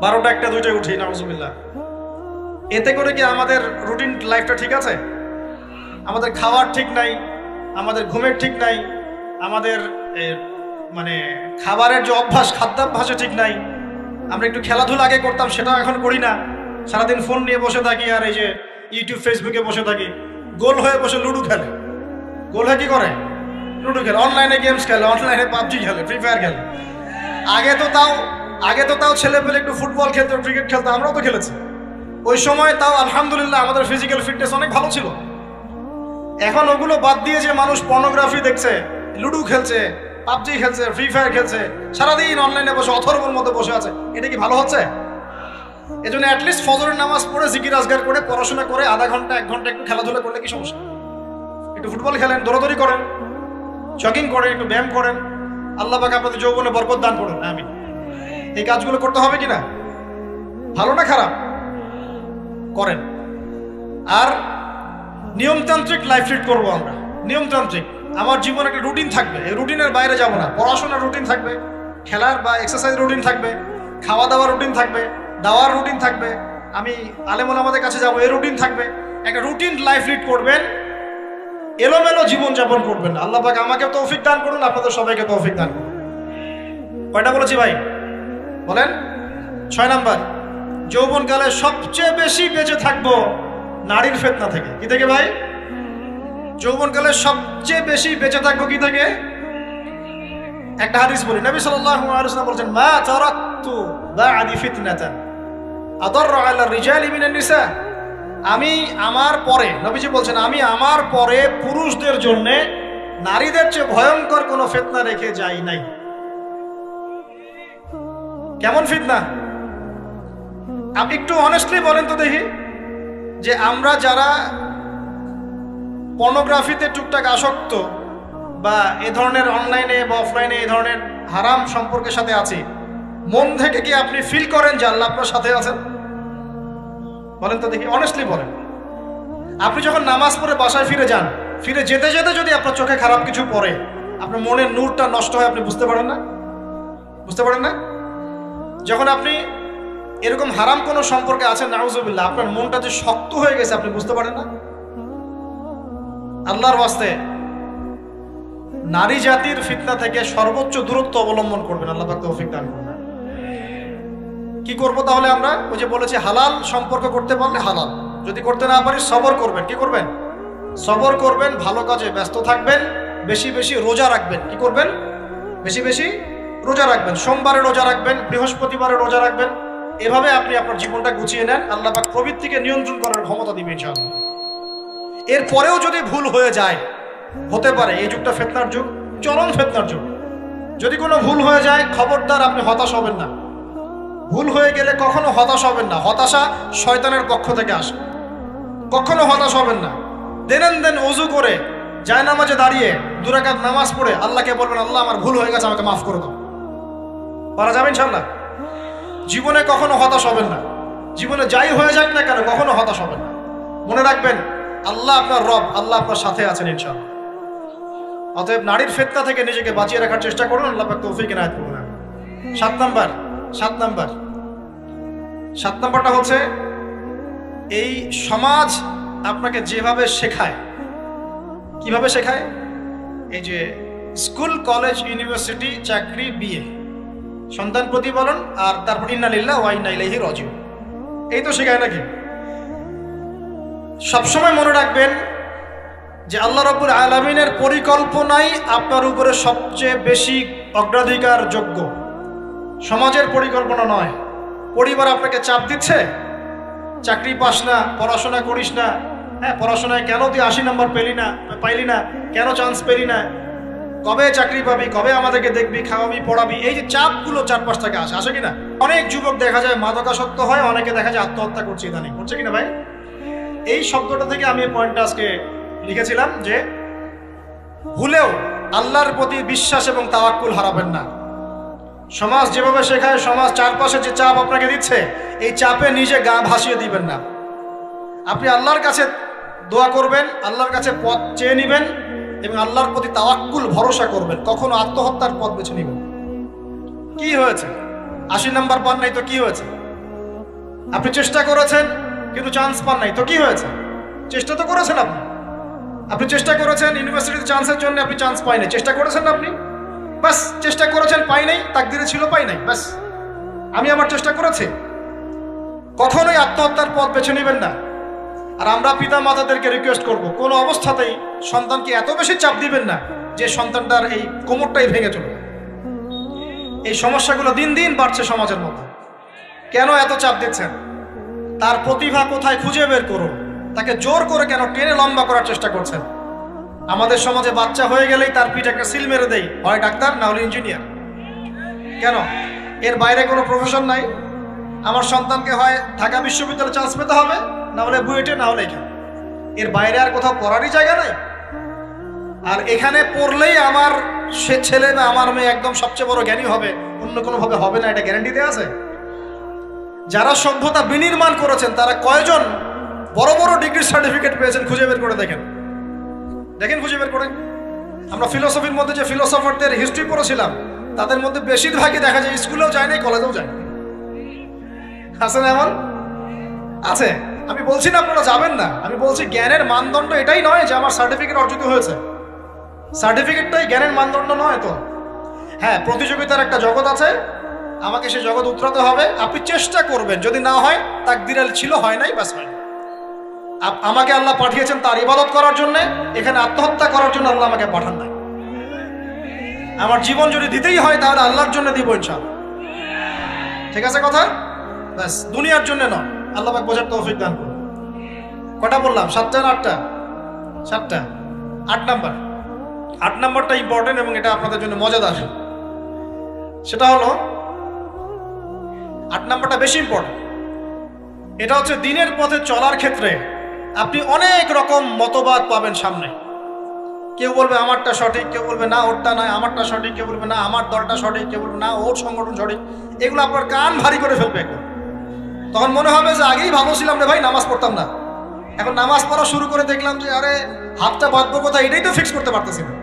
12টা 1টা 2টায় উঠি, নাউজুবিল্লাহ। এতে করে কি আমাদের রুটিন লাইফটা ঠিক আছে? আমাদের খাওয়ার ঠিক নাই, আমাদের ঘুমের ঠিক নাই, আমাদের মানে খাবারের যে অভ্যাস, খাদ্যাভ্যাসে ঠিক নাই। আমরা একটু খেলাধুলা আগে করতাম, সেটাও এখন করি না। সারাদিন ফোন নিয়ে বসে থাকি, আর এই যে ইউটিউব ফেসবুকে বসে থাকি। গোল হয়ে বসে লুডো খেলে, গোল হয়ে কি করে? লুডো খেলে, অনলাইনে গেমস খেলে, অনলাইনে পাবজি খেলে, ফ্রি ফায়ার খেলে। আগে তো তাও ছেলে পেলে একটু ফুটবল খেলতো, ক্রিকেট খেলতো, আমরাও তো খেলেছি। ওই সময় তাও আলহামদুলিল্লাহ আমাদের ফিজিক্যাল ফিটনেস অনেক ভালো ছিল। এখন ওগুলো বাদ দিয়ে যে মানুষ পর্নোগ্রাফি দেখছে, লুডো খেলছে, পাবজি খেলছে, ফ্রি ফায়ার খেলছে, সারাদিন অনলাইনে বসে অথর্বর মতো বসে আছে, এটা কি ভালো হচ্ছে? এজন্য অ্যাটলিস্ট ফজরের নামাজ পড়ে জিকির আজগার করে পড়াশোনা করে আধা ঘন্টা 1 ঘন্টা একটু খেলাধুলা করলে কি সমস্যা? একটু ফুটবল খেলেন, দৌড়াদৌড়ি করেন, জগিং করেন, একটু ব্যায়াম করেন। আল্লাহ পাক আপনাদের যৌবনে বরকত দান করুন, আমিন। এই কাজগুলো করতে হবে কিনা? ভালো না খারাপ? করেন। আর নিয়মতান্ত্রিক লাইফ লিড করবো আমরা, নিয়মতান্ত্রিক। আমার জীবনে একটা রুটিন থাকবে, এই রুটিনের বাইরে যাব না। পড়াশোনার রুটিন থাকবে, খেলার বা এক্সারসাইজ রুটিন থাকবে, খাওয়া দাওয়ার রুটিন থাকবে, দাওয়ার রুটিন থাকবে, আমি আলেম ওলামাদের কাছে যাবো, এই রুটিন থাকবে। একটা রুটিন লাইফ লিড করবেন, এলোমেলো জীবনযাপন করবেন না। আল্লাহ পাক আমাকে তৌফিক দান করুন, আপনাদের সবাইকে তৌফিক দান করুন। কয়টা বলেছি ভাই? বলেন। 6 নাম্বার, যৌবনকালে সবচেয়ে বেশি বেঁচে থাকবো নারীর ফিতনা থেকে। কি থেকে ভাই? যৌবনকালে সবচেয়ে বেশি বেঁচে থাকবো কি থেকে? একটা হাদিস বলি, নবী সাল্লাল্লাহু আলাইহি ওয়াসাল্লাম বলেছেন, মা তারাকতু বা'দি ফিতনাতান আদাররু আলা রিজালি মিনান নিসা। আমি আমার পরে, নবীজি বলছেন, আমি আমার পরে পুরুষদের জন্য নারীদের চেয়ে ভয়ঙ্কর কোনো ফিতনা রেখে যাই নাই। কেমন ফিতনা? আপনি একটু অনেস্টলি বলেন তো দেখি, যে আমরা যারা পর্নোগ্রাফিতে টুকটাক আসক্ত বা এ ধরনের অনলাইনে বা অফলাইনে এই ধরনের হারাম সম্পর্কের সাথে আছি, মন থেকে কি আপনি ফিল করেন যে আল্লাহ আপনার সাথে আছেন? বলেন তো দেখি, অনেস্টলি বলেন। আপনি যখন নামাজ পড়ে বাসায় ফিরে যান, ফিরে যেতে যেতে যদি আপনার চোখে খারাপ কিছু পড়ে, আপনার মনের নূরটা নষ্ট হয়, আপনি বুঝতে পারেন না? বুঝতে পারেন না? যখন আপনি এরকম হারাম কোনো সম্পর্কে আছেন, নাউজুবিল্লাহ, আপনার মনটা যে শক্ত হয়ে গেছে, আপনি বুঝতে পারেন না? আল্লাহর ওয়াস্তে নারী জাতির ফিতনা থেকে সর্বোচ্চ দূরত্ব অবলম্বন করবেন। আল্লাহ পাক তৌফিক দান করুন। কি করব তাহলে আমরা? ওই যে বলেছি, হালাল সম্পর্ক করতে পারলে হালাল, যদি করতে না পারি সবর করবেন। কি করবেন? সবর করবেন, ভালো কাজে ব্যস্ত থাকবেন, বেশি বেশি রোজা রাখবেন। কি করবেন? বেশি বেশি রোজা রাখবেন। সোমবারে রোজা রাখবেন, বৃহস্পতিবারে রোজা রাখবেন। এভাবে আপনি আপনার জীবনটা গুছিয়ে নেন, আল্লাহ পাক প্রবৃত্তিকে নিয়ন্ত্রণ করার ক্ষমতা দিবেন ইনশাআল্লাহ। এরপরেও যদি ভুল হয়ে যায়, হতে পারে এই যুগটা ফিতনার যুগ, চরম ফিতনার যুগ। যদি কোনো ভুল হয়ে যায়, খবরদার আপনি হতাশ হবেন না। ভুল হয়ে গেলে কখনো হতাশ হবেন না। হতাশা শয়তানের পক্ষ থেকে আসে, কখনো হতাশ হবেন না। দেন ওযু করে জায়নামাজে দাঁড়িয়ে 2 রাকাত নামাজ পড়ে আল্লাহকে বলবেন, আল্লাহ আমার ভুল হয়ে গেছে, আমাকে মাফ করে দাও। পারা যাবে ইনশাআল্লাহ। জীবনে কখনো হতাশ হবেন না। জীবনে যাই হয়ে যাক না কেন, কখনো হতাশ হবেন না। মনে রাখবেন, আল্লাহ আপনার রব, আল্লাহ আপনার সাথে আছেন ইনশাআল্লাহ। অতএব নারীর ফিতনা থেকে নিজেকে বাঁচিয়ে রাখার চেষ্টা করুন, আল্লাহ পাক তৌফিক ইনায়াত করুন। 7 নাম্বারটা হচ্ছে, এই সমাজ আপনাকে যেভাবে শেখায়, কিভাবে শেখায়? এই যে স্কুল, কলেজ, ইউনিভার্সিটি, চাকরি, বিয়ে, সন্তান প্রতিপালন, আর তারপর ইন্না লিল্লাহি ওয়া ইন্না ইলাইহি রাজিউন, এই তো শেখায় নাকি? সবসময় মনে রাখবেন যে আল্লাহ রাব্বুল আলামিনের পরিকল্পনাই আপনার উপরে সবচেয়ে বেশি অগ্রাধিকার যোগ্য, সমাজের পরিকল্পনা নয়। পরিবার আপনাকে চাপ দিচ্ছে, চাকরি পাস না, পড়াশোনা করিস না, হ্যাঁ পড়াশোনায় কেন তুই 80 নম্বর পাইলি না, কেন চান্স পেলি না, কবে চাকরি পাবি, কবে আমাদেরকে দেখবি, খাওয়াবি, পড়াবি, এই যে চাপগুলো চারপাশ থেকে আসে কিনা? অনেক যুবক দেখা যায় মাদকাসক্ত হয়, অনেকে দেখা যায় আত্মহত্যা করছে ইদানিং, করছে কিনা ভাই? এই শব্দটা থেকে আমি এই পয়েন্টটা আজকে লিখেছিলাম যে ভুলেও আল্লাহর প্রতি বিশ্বাস এবং তাওয়াক্কুল হারাবেন না। সমাজ যেভাবে শেখায়, সমাজ চারপাশে যে চাপ আপনাকে দিচ্ছে, এই চাপে নিজে গা ভাসিয়ে দিবেন না। আপনি আল্লাহর কাছে দোয়া করবেন, আল্লাহর কাছে পথ চেয়ে নেবেন এবং আল্লাহর প্রতি তাওয়াক্কুল ভরসা করবেন, কখনো আত্মহত্যার পথ বেছে নেবেন। কি হয়েছে? 80 নাম্বার পান নাই তো কি হয়েছে? আপনি চেষ্টা করেছেন কিন্তু চান্স পান নাই তো কি হয়েছে? চেষ্টা তো করেছেন আপনি চেষ্টা করেছেন ইউনিভার্সিটিতে চান্সের জন্য, আপনি চান্স পাইনি, চেষ্টা করেছেন আপনি, বাস চেষ্টা করেছেন, পাই নাই, তাকদিরে ছিল পাই নাই, বাস আমি আমার চেষ্টা করেছি। কখনোই আত্মহত্যার পথ বেছে নেবেন না। আর আমরা পিতা মাতাদেরকে রিকোয়েস্ট করব, কোনো অবস্থাতেই সন্তানকে এত বেশি চাপ দিবেন না যে সন্তানটার এই কোমরটাই ভেঙে চলবে। এই সমস্যাগুলো দিন দিন বাড়ছে সমাজের মধ্যে। কেন এত চাপ দিচ্ছেন? তার প্রতিভা কোথায় খুঁজে বের করুন, তাকে জোর করে কেন টেনে লম্বা করার চেষ্টা করছেন? আমাদের সমাজে বাচ্চা হয়ে গেলেই তার পিঠে একটা সিল মেরে দেয়, হয় ডাক্তার না হলে ইঞ্জিনিয়ার। কেন? এর বাইরে কোনো প্রফেশন নাই। আমার সন্তানকে হয় ঢাকা বিশ্ববিদ্যালয়ে চান্স পেতে হবে, না হলে বুয়েটে, না হলে এখানে। এর বাইরে আর কোথাও পড়ারই জায়গা নাই। আর এখানে পড়লেই আমার সে ছেলে বা আমার মেয়ে একদম সবচেয়ে বড় জ্ঞানী হবে, অন্য কোনোভাবে হবে না, এটা গ্যারান্টি দেওয়া আছে? যারা সভ্যতা বিনির্মাণ করেছেন তারা কয়জন বড় বড় ডিগ্রি সার্টিফিকেট পেয়েছেন খুঁজে বের করে দেখেন, খুঁজে বের করে। আমরা ফিলোসফির মধ্যে যে ফিলোসফারদের হিস্ট্রি পড়েছিলাম তাদের মধ্যে বেশিরভাগই দেখা যায় স্কুলেও যায় নাই, কলেজেও যায় না। আছে না? এমন আছে। আমি বলছি না আপনারা যাবেন না, আমি বলছি জ্ঞানের মানদণ্ড এটাই নয় যে আমার সার্টিফিকেট অর্জিত হয়েছে। সার্টিফিকেটটাই জ্ঞানের মানদণ্ড নয় তো। হ্যাঁ, প্রতিযোগিতার একটা জগৎ আছে, আমাকে সে জগৎ উতরাতে হবে। আপনি চেষ্টা করবেন, যদি না হয় তাকদিরে ছিল, হয় নাই, বাস হয়। আমাকে আল্লাহ পাঠিয়েছেন তার ইবাদত করার জন্য, এখানে আত্মহত্যা করার জন্য আল্লাহ আমাকে পাঠান নাই। আমার জীবন যদি দিতেই হয় তাহলে আল্লাহর জন্য দিব ইনশাআল্লাহ। ঠিক আছে কথা? বাস, দুনিয়ার জন্য নয়। আল্লাহ পাক বোঝার তৌফিক দান করুন। কটা বললাম? 7টা না 8টা? 7টা। 8 নাম্বারটা ইম্পর্টেন্ট এবং এটা আপনাদের জন্য মজাদার। সেটা হলো 8 নাম্বারটা বেশি ইম্পর্টেন্ট। এটা হচ্ছে দিনের পথে চলার ক্ষেত্রে আপনি অনেক রকম মতবাদ পাবেন সামনে। কেউ বলবে আমারটা সঠিক, কেউ বলবে না ওরটা নয়, আমারটা সঠিক, কেউ বলবে না আমার দলটা সঠিক, কেউ বলবে না ওর সংগঠন সঠিক। এগুলো আপনার কান ভারী করে ফেলবে একদম। তখন মনে হবে যে আগেই ভালো ছিলাম রে ভাই, নামাজ পড়তাম না, এখন নামাজ পড়া শুরু করে দেখলাম যে আরে হাতটা বাঁধবো কোথায় এটাই তো ফিক্স করতে পারতেছি না।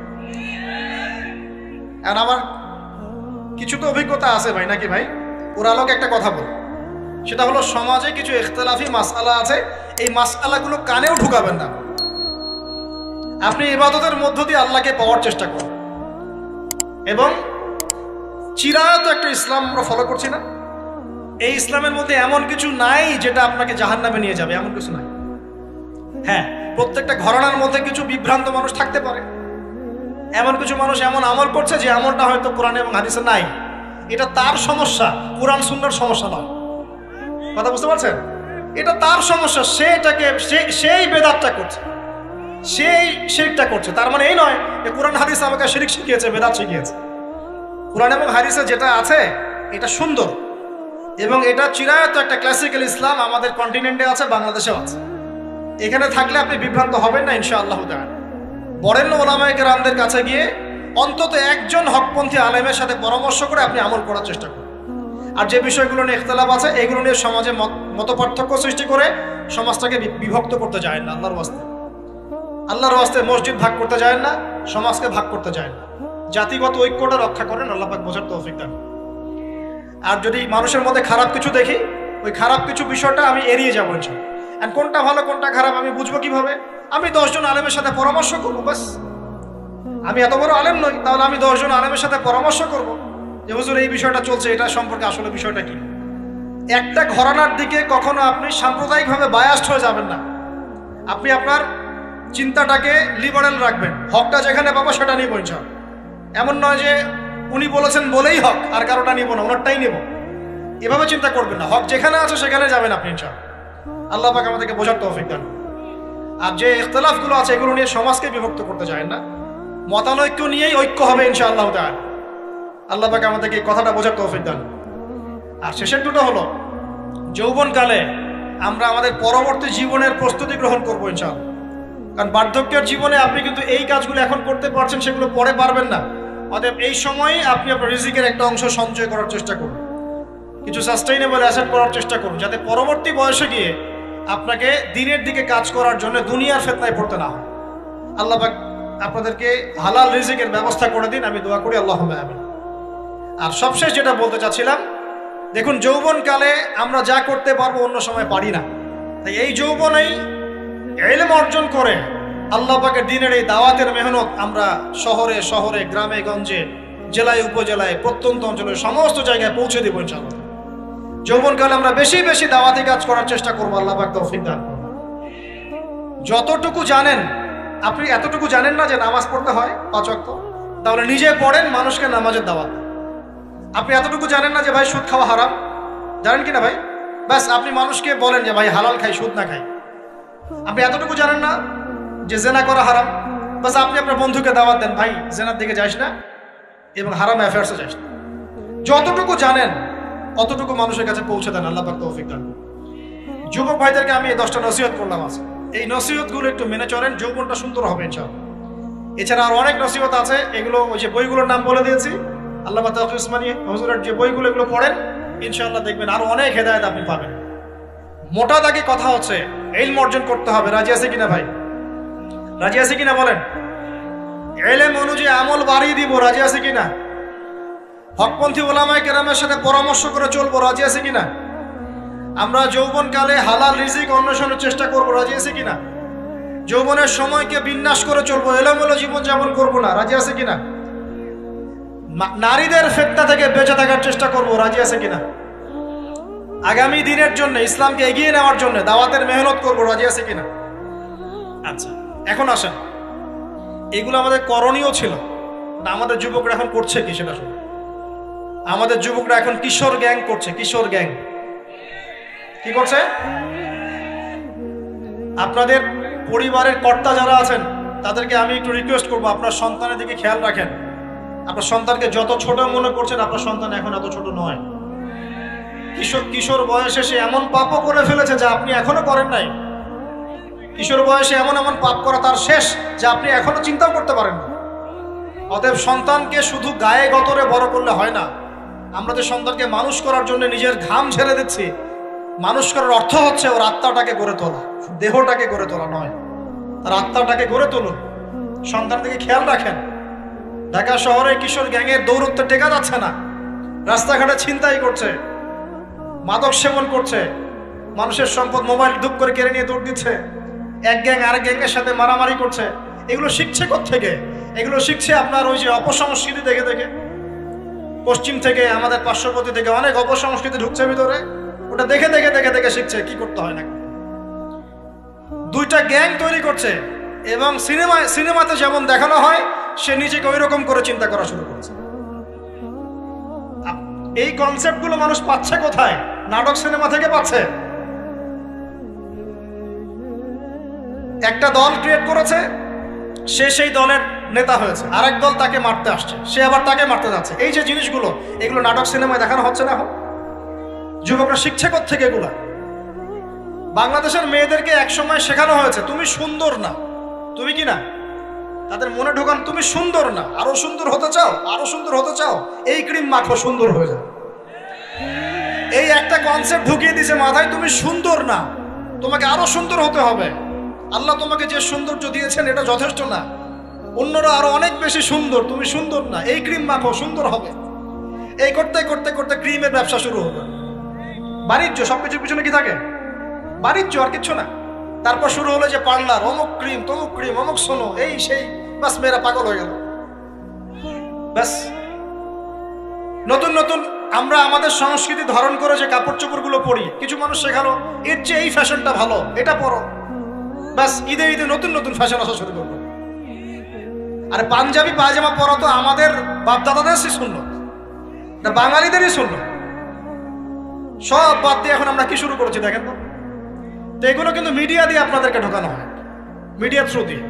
এখন আমার কিছু তো অভিজ্ঞতা আছে ভাই, নাকি ভাই? ওর আলোকে একটা কথা বল, সেটা হলো সমাজে কিছু ইখতিলাফি মাসআলা আছে, এই মাসআলাগুলো কানেও ঢুকাবেন না। আপনি ইবাদতের মধ্য দিয়ে আল্লাহকে পাওয়ার চেষ্টা করুন। এবং চিরায়ত একটা ইসলাম আমরা ফলো করছি না, এই ইসলামের মধ্যে এমন কিছু নাই যেটা আপনাকে জাহান্নামে নিয়ে যাবে, এমন কিছু নাই। হ্যাঁ, প্রত্যেকটা ঘরানার মধ্যে কিছু বিভ্রান্ত মানুষ থাকতে পারে, এমন কিছু মানুষ এমন আমল করছে যে আমলটা হয়তো কোরআন এবং হাদিসে নাই। এটা তার সমস্যা, কোরআন সুন্নাহর সমস্যা নয়। কথা বুঝতে পারছেন? এটা তার সমস্যা, সেই বেদাতটা করছে, সেই শিরকটা করছে। তার মানে এই নয় যে কোরআন হাদিস আমাকে শিরক শিখিয়েছে, বেদাত শিখিয়েছে। কোরআন এবং হাদিসে যেটা আছে এটা সুন্দর এবং এটা চিরায়ত একটা ক্লাসিক্যাল ইসলাম আমাদের কন্টিনেন্টে আছে, বাংলাদেশেও আছে। এখানে থাকলে আপনি বিভ্রান্ত হবেন না ইনশাআল্লাহ তাআলা। বরেণ্য ওলামায়ে কেরামদের কাছে গিয়ে অন্তত একজন হকপন্থী আলেমের সাথে পরামর্শ করে আপনি আমল করার চেষ্টা করুন। আর যে বিষয়গুলো নিয়ে ইখতিলাফ আছে এগুলো নিয়ে সমাজে মতপার্থক্য সৃষ্টি করে সমাজটাকে বিভক্ত করতে যায় না। আল্লাহর ওয়াস্তে মসজিদ ভাগ করতে যায় না, সমাজকে ভাগ করতে যায় না। জাতিগত ঐক্যটা রক্ষা করেন, আল্লাহ পাক বোঝার তৌফিক দান। আর যদি মানুষের মধ্যে খারাপ কিছু দেখি, ওই খারাপ কিছু বিষয়টা আমি এড়িয়ে যাবো ইনশাআল্লাহ। আর কোনটা ভালো কোনটা খারাপ আমি বুঝবো কিভাবে? আমি 10 জন আলেমের সাথে পরামর্শ করবো, বাস। আমি এত বড় আলেম নই, তাহলে আমি 10 জন আলেমের সাথে পরামর্শ করবো যে হুজুর এই বিষয়টা চলছে, এটা সম্পর্কে আসলে বিষয়টা কি। একটা ঘরানার দিকে কখনো আপনি সাম্প্রদায়িকভাবে বায়াসড হয়ে যাবেন না। আপনি আপনার চিন্তাটাকে লিবারেল রাখবেন, হকটা যেখানে পাবো সেটা নিব ইনশাআল্লাহ। এমন নয় যে উনি বলেছেন বলেই হক আর কারোটা নিব না, ওনারটাই নিব, এভাবে চিন্তা করবেন না। হক যেখানে আছে সেখানে যাবেন আপনি ইনশাআল্লাহ। আল্লাহ পাক আমাদেরকে বোঝার তৌফিক দান। আর যে ইখতিলাফগুলো আছে এগুলো নিয়ে সমাজকে বিভক্ত করতে যায় না, মতানৈক্য নিয়েই ঐক্য হবে ইনশাআল্লাহ তাআলা। আল্লাহ পাক আমাদেরকে এই কথাটা বোঝার তৌফিক দান। আর শেষের দুটো হলো যৌবনকালে আমরা আমাদের পরবর্তী জীবনের প্রস্তুতি গ্রহণ করবো ইনশাআল্লাহ। কারণ বার্ধক্যের জীবনে আপনি কিন্তু এই কাজগুলো এখন করতে পারছেন, সেগুলো পরে পারবেন না। অতএব এই সময়ে আপনি আপনার রিজিকের একটা অংশ সঞ্চয় করার চেষ্টা করুন, কিছু সাস্টেইনেবল অ্যাসেট করার চেষ্টা করুন, যাতে পরবর্তী বয়সে গিয়ে আপনাকে দিনের দিকে কাজ করার জন্য দুনিয়ার ফিতনায় পড়তে না হয়। আল্লাহ পাক আপনাদেরকে হালাল রিজিকের ব্যবস্থা করে দিন, আমি দোয়া করি, আল্লাহুম্মা আমিন। আর সবশেষ যেটা বলতে চাচ্ছিলাম, দেখুন যৌবনকালে আমরা যা করতে পারবো অন্য সময় পারি না, তাই এই যৌবনেই ইলম অর্জন করে আল্লাহ পাকের দ্বীনের এই দাওয়াতের মেহনত আমরা শহরে শহরে, গ্রামে গঞ্জে, জেলায় উপজেলায়, প্রত্যন্ত অঞ্চলে সমস্ত জায়গায় পৌঁছে দেবো ইনশাআল্লাহ। যৌবনকালে আমরা বেশি বেশি দাওয়াতি কাজ করার চেষ্টা করবো, আল্লাহ পাক তৌফিক দান করুন। যতটুকু জানেন, আপনি এতটুকু জানেন না যে নামাজ পড়তে হয় 5 ওয়াক্ত, তাহলে নিজে পড়েন, মানুষকে নামাজের দাওয়াত। আপনি এতটুকু জানেন না যে ভাই সুদ খাওয়া হারাম, জানেন কি না ভাই? ব্যাস আপনি মানুষকে বলেন যে ভাই হালাল খাই, সুদ না খাই। আপনি এতটুকু জানেন না যে জেনা করা হারাম, বাস আপনি আপনার বন্ধুকে দাওয়াত দেন, ভাই জেনার দিকে যাইস না এবং হারাম অ্যাফেয়ার্সে যাইস না। যতটুকু জানেন অতটুকু মানুষের কাছে পৌঁছে দেন, আল্লাহ পাক তৌফিক দান। যুবক ভাইদেরকে আমি এই 10টা নসিহত করলাম আছে, এই নসিহতগুলো একটু মেনে চলেন, যৌবনটা সুন্দর হবে ইনশাআল্লাহ। এছাড়া আর অনেক নসিহত আছে, এগুলো ওই যে বইগুলোর নাম বলে দিয়েছি, আল্লামা তাকি উসমানী হুজুরের যে বইগুলো, এগুলো পড়েন, ইনশাআল্লাহ দেখবেন আরো অনেক হেদায়েত আপনি পাবেন। মোটা দাগে কথা হচ্ছে ইলম অর্জন করতে হবে। রাজি আছে কিনা ভাই? রাজি আছে কিনা বলেন? ইলম অনুযায়ী আমল বাড়িয়ে দিব, রাজি আছে কিনা? হকপন্থী ওলামায়ে কেরামের সাথে পরামর্শ করে চলবো, রাজি আছে কিনা? আমরা যৌবনকালে হালাল রিজিক অন্বেষণের চেষ্টা করবো, রাজি আছে কিনা? যৌবনের সময়কে বিন্যাস করে চলবো, এলোমেলো জীবন যাপন করবো না, রাজি আছে কিনা? নারীদের ফিতনা থেকে বেঁচে থাকার চেষ্টা করবো, রাজি আছে কিনা? আগামী দিনের জন্য, ইসলামকে এগিয়ে নেওয়ার জন্য দাওয়াতের মেহনত করবো, রাজি আছে কিনা? আচ্ছা, এখন আসেন, এগুলো আমাদের করণীয় ছিল না, আমাদের যুবকরা এখন করছে কি সেটা শুনুন। আমাদের যুবকরা এখন কিশোর গ্যাং করছে। কিশোর গ্যাং কি করছে? আপনাদের পরিবারের কর্তা যারা আছেন তাদেরকে আমি একটু রিকোয়েস্ট করবো, আপনার সন্তানের দিকে খেয়াল রাখেন। আপনার সন্তানকে যত ছোট মনে করছেন, আপনার সন্তান এখন এত ছোট নয়। কিশোর বয়সে সে এমন পাপও করে ফেলেছে যা আপনি এখনো করেন নাই। কিশোর বয়সে এমন এমন পাপ করা তার শেষ যা আপনি এখনো চিন্তাও করতে পারেন না। অতএব সন্তানকে শুধু গায়ে গতরে বড় করলে হয় না। আমরা যে সন্তানকে মানুষ করার জন্য নিজের ঘাম ছেড়ে দিচ্ছি, মানুষ করার অর্থ হচ্ছে ওর আত্মাটাকে গড়ে তোলা, দেহটাকে গড়ে তোলা নয়, তার আত্মাটাকে গড়ে তুলুন। সন্তান থেকে খেয়াল রাখেন। ঢাকা শহরে কিশোর গ্যাংয়ের দৌরত্বে টেকা যাচ্ছে না, রাস্তাঘাটে ছিনতাই করছে, মাদক সেবন করছে, মানুষের সম্পদ মোবাইল ধুপ করে কেড়ে নিয়ে দৌড় দিচ্ছে, এক গ্যাং আরেক গ্যাংয়ের সাথে মারামারি করছে। এগুলো শিখছে কোত্থেকে? এগুলো শিখছে আপনার ওই যে অপসংস্কৃতি দেখে দেখে। পশ্চিম থেকে, আমাদের পার্শ্ববর্তী থেকে অনেক অপসংস্কৃতি ঢুকছে ভিতরে, ওটা দেখে দেখে দেখে দেখে শিখছে কি করতে হয় না। দুইটা গ্যাং তৈরি করছে এবং সিনেমাতে যেমন দেখানো হয় সে নিজেকে ওই রকম করে চিন্তা করা শুরু করেছে। এই কনসেপ্টগুলো মানুষ পাচ্ছে কোথায়? নাটক সিনেমা থেকে পাচ্ছে। একটা দল ক্রিয়েট করেছে, সে সেই দলের নেতা হয়েছে, আরেক দল তাকে মারতে আসছে, সে আবার তাকে মারতে যাচ্ছে। এই যে জিনিসগুলো, এগুলো নাটক সিনেমায় দেখানো হচ্ছে না এখন? যুবকরা শিখছে কোত্থেকে এগুলা? বাংলাদেশের মেয়েদেরকে একসময় শেখানো হয়েছে তুমি সুন্দর না, তুমি কি না, তাদের মনে ঢোকান তুমি সুন্দর না, আরো সুন্দর হতে চাও, আরো সুন্দর হতে চাও, এই ক্রিম মাখো, সুন্দর হয়ে যাবে। এই একটা কনসেপ্ট ঢুকিয়ে দিয়েছে মাথায়, তুমি সুন্দর না, তোমাকে আরো সুন্দর হতে হবে। আল্লাহ তোমাকে যে সৌন্দর্য দিয়েছেন এটা যথেষ্ট না, অন্যরা আরো অনেক বেশি সুন্দর, তুমি সুন্দর না, এই ক্রিম মাখো, সুন্দর হবে। এই করতে করতে করতে ক্রিমের ব্যবসা শুরু হবে। বাণিজ্য, সবকিছুর পিছনে কি থাকে? বাণিজ্য, আর কিচ্ছু না। তারপর শুরু হলো যে পার্লার, অমুক ক্রিম, তমুক ক্রিম, অমুক সোনো, এই সেই, বাস মেয়েরা পাগল হয়ে গেল। ব্যাস নতুন নতুন আমরা আমাদের সংস্কৃতি ধারণ করে যে কাপড় চোপড় গুলো পরি, কিছু মানুষ শেখালো এর চেয়ে এই ফ্যাশনটা ভালো, এটা পরো। ব্যাস ঈদে ঈদে নতুন নতুন ফ্যাশন আসা শুরু করবো। আর পাঞ্জাবি পায়জামা পরা তো আমাদের বাপদাদাদের সুন্নত, বাঙালিদেরই সুন্নত। সব বাদ দিয়ে এখন আমরা কি শুরু করেছি দেখেন তো। তো এগুলো কিন্তু মিডিয়া দিয়ে আপনাদেরকে ঢোকানো হয়, মিডিয়ার থ্রু দিয়ে।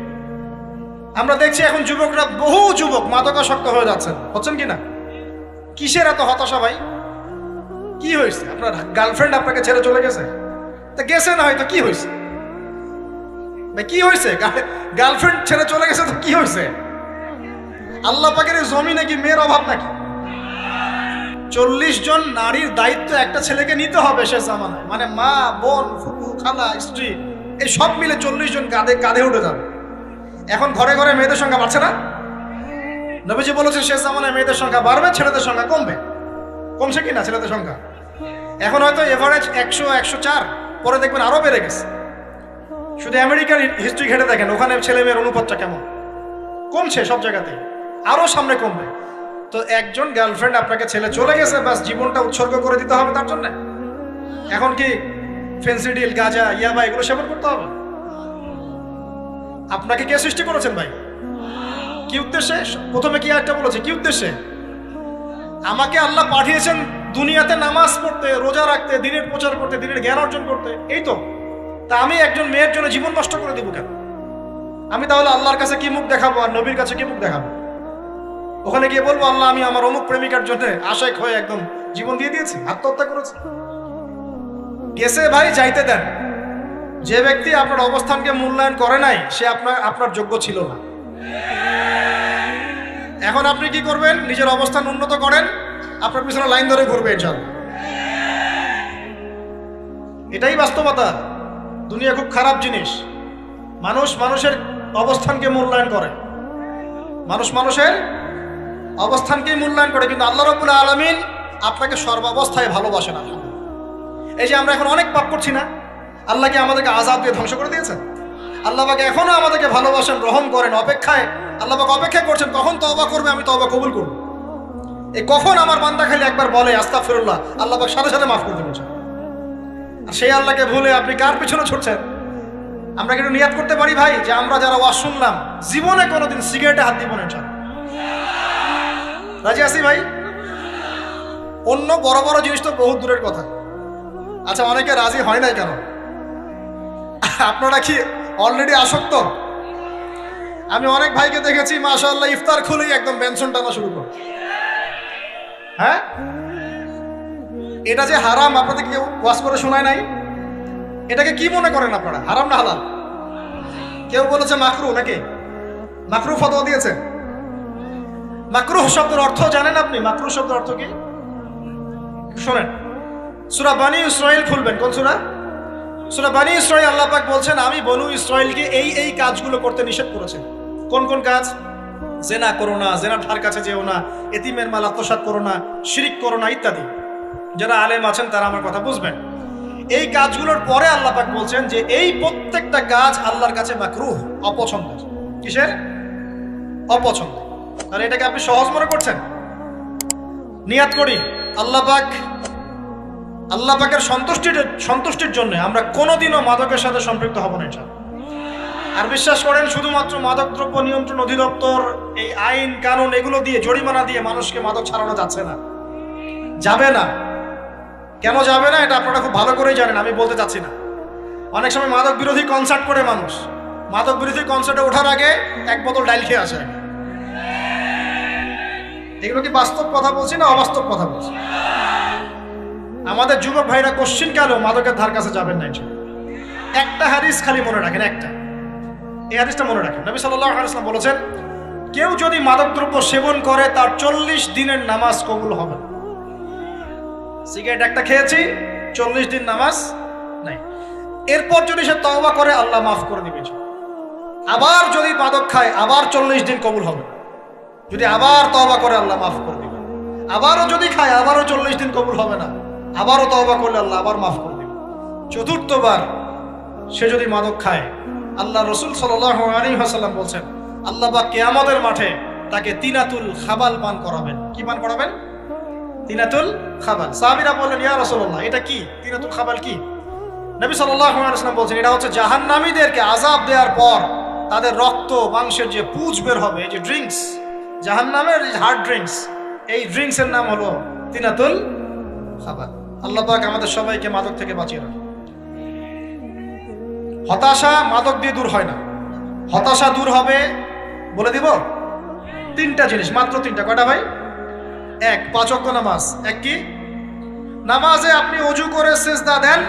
আমরা দেখছি এখন যুবকরা, বহু যুবক মাদকাসক্ত হয়ে যাচ্ছেন, হচ্ছেন কি না? কিসের এত হতাশা ভাই? কি হয়েছে? আপনার গার্লফ্রেন্ড আপনাকে ছেড়ে চলে গেছে? তা গেছে না, হয়তো কি হয়েছে ভাই? কি হয়েছে? গার্লফ্রেন্ড ছেড়ে চলে গেছে তো কি হয়েছে? আল্লাহ পাকের জমিনে কি মেয়ের অভাব নাকি? 40 জন নারীর দায়িত্ব একটা ছেলেকে নিতে হবে সে জামানায়, মানে মা, বোন, ফুফু, খালা, স্ত্রী, এই সব মিলে 40 জন কাঁধে কাঁধে উঠে যাবে। এখন ঘরে ঘরে মেয়েদের সংখ্যা বাড়ছে না? নবীজি বলেছেন শেষ জামানায় মেয়েদের সংখ্যা বাড়বে, ছেলেদের সংখ্যা কমবে। কমছে কি না ছেলেদের সংখ্যা? এখন হয়তো এভারেজ 100, 104, পরে দেখবেন আরো বেড়ে গেছে। শুধু আমেরিকার হিস্ট্রি ঘেটে দেখেন, ওখানে ছেলে মেয়ের অনুপাতটা কেমন, কমছে সব জায়গাতে, আরো সামনে কমবে। তো একজন গার্লফ্রেন্ড আপনাকে ছেলে চলে গেছে, ব্যাস জীবনটা উৎসর্গ করে দিতে হবে তার জন্য? এখন কি ফেন্সিডিল, গাঁজা, ইয়াবা এগুলো সেবন করতে হবে? আপনাকে কে সৃষ্টি করেছেন ভাই? কি উদ্দেশ্যে? প্রথমে কি একটা বলেছে, কি উদ্দেশ্যে? আমাকে আল্লাহ পাঠিয়েছেন দুনিয়াতে নামাজ পড়তে, রোজা রাখতে, দিনের প্রচার করতে, দিনের জ্ঞান অর্জন করতে, এই তো। তা আমি একজন মেয়ের জন্য জীবন নষ্ট করে দিব কেন? আমি তাহলে আল্লাহর কাছে কি মুখ দেখাবো আর নবীর কাছে কি মুখ দেখাবো? ওখানে গিয়ে বলবো আল্লাহ আমি আমার অমুক প্রেমিকার জন্য আশেক হয়ে একদম জীবন দিয়ে দিয়েছি, আত্মহত্যা করেছি? গেছে ভাই, যাইতে দেন। যে ব্যক্তি আপনার অবস্থানকে মূল্যায়ন করে নাই সে আপনার যোগ্য ছিল না। এখন আপনি কি করবেন? নিজের অবস্থান উন্নত করেন, আপনার পিছনে লাইন ধরে ঘুরবে ইনশাআল্লাহ। এটাই বাস্তবতা। দুনিয়া খুব খারাপ জিনিস। মানুষ মানুষের অবস্থানকে মূল্যায়ন করে, মানুষ মানুষের অবস্থানকেই মূল্যায়ন করে, কিন্তু আল্লাহ রাব্বুল আলামিন আপনাকে সর্বাবস্থায় ভালোবাসেন। এই যে আমরা এখন অনেক পাপ করছি না, আল্লাহ কি আমাদেরকে আযাব দিয়ে ধ্বংস করে দিয়েছেন? আল্লাহ পাক এখনো আমাদেরকে ভালোবাসেন, রহম করেন, অপেক্ষায় আল্লাহ পাক অপেক্ষা করছেন কখন তওবা করবে, আমি তওবা কবুল করব। এই কখন আমার বান্দা খালি একবার বলে আস্তাগফিরুল্লাহ, আল্লাহ পাক সাথে সাথে মাফ করে দেবেন। আর সেই আল্লাহকে ভুলে আপনি কার পিছনে ছুটছেন? আমরা কিন্তু নিয়াত করতে পারি ভাই যে আমরা যারা ওয়াজ শুনলাম জীবনে কোনোদিন সিগারেটে হাত দিব না ইনশাআল্লাহ। রাজি আছি ভাই? অন্য বড় বড় জিনিস তো বহুত দূরের কথা। আচ্ছা, অনেকে রাজি হয় নাই কেন? আপনারা কি অলরেডি আসক্ত? আমি অনেক ভাইকে দেখেছি মাশাআল্লাহ ইফতার খুলেই একদম বেনসন টানা শুরু করে। হ্যাঁ, এটা যে হারাম আপনাদের কেউ ওয়াজ করে শোনায় নাই? এটাকে কি মনে করেন আপনারা, হারাম না হালাল? কেউ বলেছে মাকরু, নাকি মাকরু ফতোয়া দিয়েছে? মাকরুহ শব্দের অর্থ জানেন আপনি? মাকরুহ শব্দের অর্থ কি শোনেন। সূরা বনী ইসরাইল খুলবেন। কোন সূরা? সূরা বনী ইসরাইল। আল্লাহ পাক বলছেন আমি বনু ইসরাইলকে এই কাজগুলো করতে নিষেধ করেছেন। কোন কোন কাজ? জেনা করো না, জেনার ধার কাছে যেও না, এতিমের মাল আত্মসাৎ করো না, শিরিক করো না ইত্যাদি। যারা আলেম আছেন তারা আমার কথা বুঝবেন। এই কাজগুলোর পরে আল্লাহ পাক বলছেন যে এই প্রত্যেকটা কাজ আল্লাহর কাছে মাকরুহ, অপছন্দের। কিসের? অপছন্দ। আর এটাকে আপনি সহজ মনে করছেন? নিয়াত করি আল্লাহ পাকের সন্তুষ্টির জন্য আমরা কোনোদিনও মাদকের সাথে সম্পৃক্ত হব না ইনশাআল্লাহ। আর বিশ্বাস করেন শুধুমাত্র মাদকদ্রব্য নিয়ন্ত্রণ অধিদপ্তর এই আইন কানুন এগুলো দিয়ে জরিমানা দিয়ে মানুষকে মাদক ছাড়ানো যাচ্ছে না, যাবে না। কেন যাবে না এটা আপনারা খুব ভালো করেই জানেন, আমি বলতে চাচ্ছি না। অনেক সময় মাদক বিরোধী কনসার্ট করে মানুষ, মাদক বিরোধী কনসার্টে ওঠার আগে এক বোতল ডাইল খেয়ে আসে। এগুলো কি বাস্তব কথা বলছি না অবাস্তব কথা বলছি? আমাদের যুবক ভাইরা কোশ্চিন কালেও মাদকের ধার কাছে যাবেন না। একটা হাদিস খালি মনে রাখেন, একটা, এই হাদিসটা মনে রাখেন। নবী সাল্লাল্লাহু আলাইহি ওয়াসাল্লাম বলেছেন কেউ যদি মাদকদ্রব্য সেবন করে তার 40 দিনের নামাজ কবুল হবে না। সিগারেট একটা খেয়েছি, 40 দিন নামাজ নাই। এরপর যদি সে তওবা করে আল্লাহ মাফ করে দিবে। আবার যদি মাদক খায় আবার 40 দিন কবুল হবে। যদি আবার তওবা করে আল্লাহ মাফ করে দিবে। আবারও যদি খায় আবারও 40 দিন কবুল হবে না। আবারও তওবা করলে আল্লাহ আবার মাফ করে দিবে। চতুর্থবার সে যদি মাদক খায়, আল্লাহ রাসূল সাল্লাল্লাহু আলাইহি ওয়াসাল্লাম বলছেন আল্লাহ পাক কিয়ামতের মাঠে তাকে তিনাতুল খাবাল পান করাবেন। কি পান করাবেন? তিনাতুল খাবাল। সাহাবীরা বললেন ইয়া রাসূলুল্লাহ এটা কি? তিনাতুল খাবাল কি? নবী সাল্লাল্লাহু আলাইহি ওয়াসাল্লাম বলছেন এটা হচ্ছে জাহান্নামীদেরকে আযাব দেওয়ার পর তাদের রক্ত মাংসের যে পুঁজ বের হবে, এই যে ড্রিঙ্কস, জাহান্নামের হার্ড ড্রিঙ্কস, এই ড্রিঙ্কসের নাম হলো তিনাতুল খাবাল। আল্লাহ পাক আমাদের সবাইকে মাদক থেকে বাঁচিয়ে রাখুন। হতাশা মাদক দিয়ে দূর হয় না। হতাশা দূর হবে বলে দিব 3টা জিনিস, মাত্র 3টা। কয়টা ভাই? 1, 5 ওয়াক্ত নামাজ। এক কি? নামাজে আপনি ওযু করে সিজদা দেন,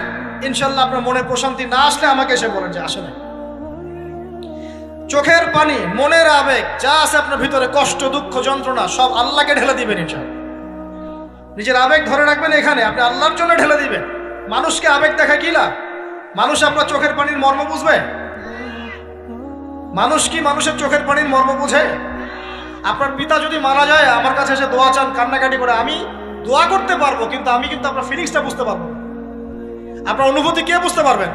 ইনশাআল্লাহ আপনার মনে প্রশান্তি না আসলে আমাকে এসে বলেন যে আসে না। চোখের পানি, মনের আবেগ যা আছে আপনার ভিতরে, কষ্ট, দুঃখ, যন্ত্রণা সব আল্লাহকে ঢেলে দিবেন ইনশাআল্লাহ। নিজের আবেগ ধরে রাখবেন এখানে, আপনি আল্লাহর জন্য ঢেলে দিবেন। মানুষকে আবেগ দেখা কি লাভ? মানুষ আপনার চোখের পানির মর্ম বুঝবে? মানুষ কি মানুষের চোখের পানির মর্ম বুঝে? আপনার পিতা যদি মারা যায়, আমার কাছে এসে দোয়া চান কান্নাকাটি করে, আমি দোয়া করতে পারবো, কিন্তু আমি কিন্তু আপনার ফিলিংসটা বুঝতে পারবো, আপনার অনুভূতি কে বুঝতে পারবেন?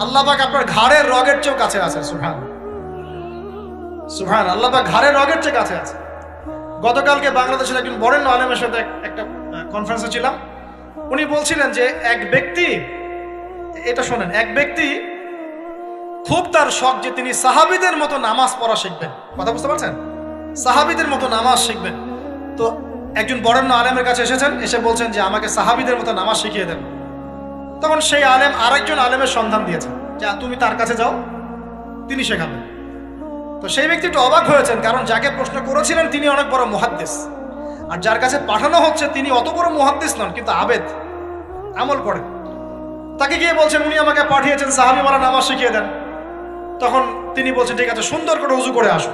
আল্লাহ পাক আপনার ঘাড়ের রগের চেয়েও কাছে আছে। সুবহান সুবহান, আল্লাহ পাক ঘাড়ের রগের চেয়ে কাছে আছে। গতকালকে বাংলাদেশের একজন বরেণ্য আলেমের সাথে একটা কনফারেন্সে ছিলাম। উনি বলছিলেন যে এক ব্যক্তি, এটা শোনেন, এক ব্যক্তি খুব তার শখ যে তিনি সাহাবীদের মতো নামাজ পড়া শিখবেন। কথা বুঝতে পারছেন? সাহাবীদের মতো নামাজ শিখবেন। তো একজন বরেণ্য আলেমের কাছে এসেছেন, এসে বলছেন যে আমাকে সাহাবীদের মতো নামাজ শিখিয়ে দেন। তখন সেই আলেম আরেকজন আলেমের সন্ধান দিয়েছেন যে তুমি তার কাছে যাও, তিনি শেখাবেন। তো সেই ব্যক্তি একটু অবাক হয়েছেন, কারণ যাকে প্রশ্ন করেছিলেন তিনি অনেক বড় মুহাদ্দিস, আর যার কাছে পাঠানো হচ্ছে তিনি অত বড় মুহাদ্দিস নন, কিন্তু আবেদ, আমল করেন। তাকে গিয়ে বলছেন উনি আমাকে পাঠিয়েছেন সাহাবীওয়ালা নামাজ শিখিয়ে দেন। তখন তিনি বলছেন ঠিক আছে, সুন্দর করে ওযু করে আসো,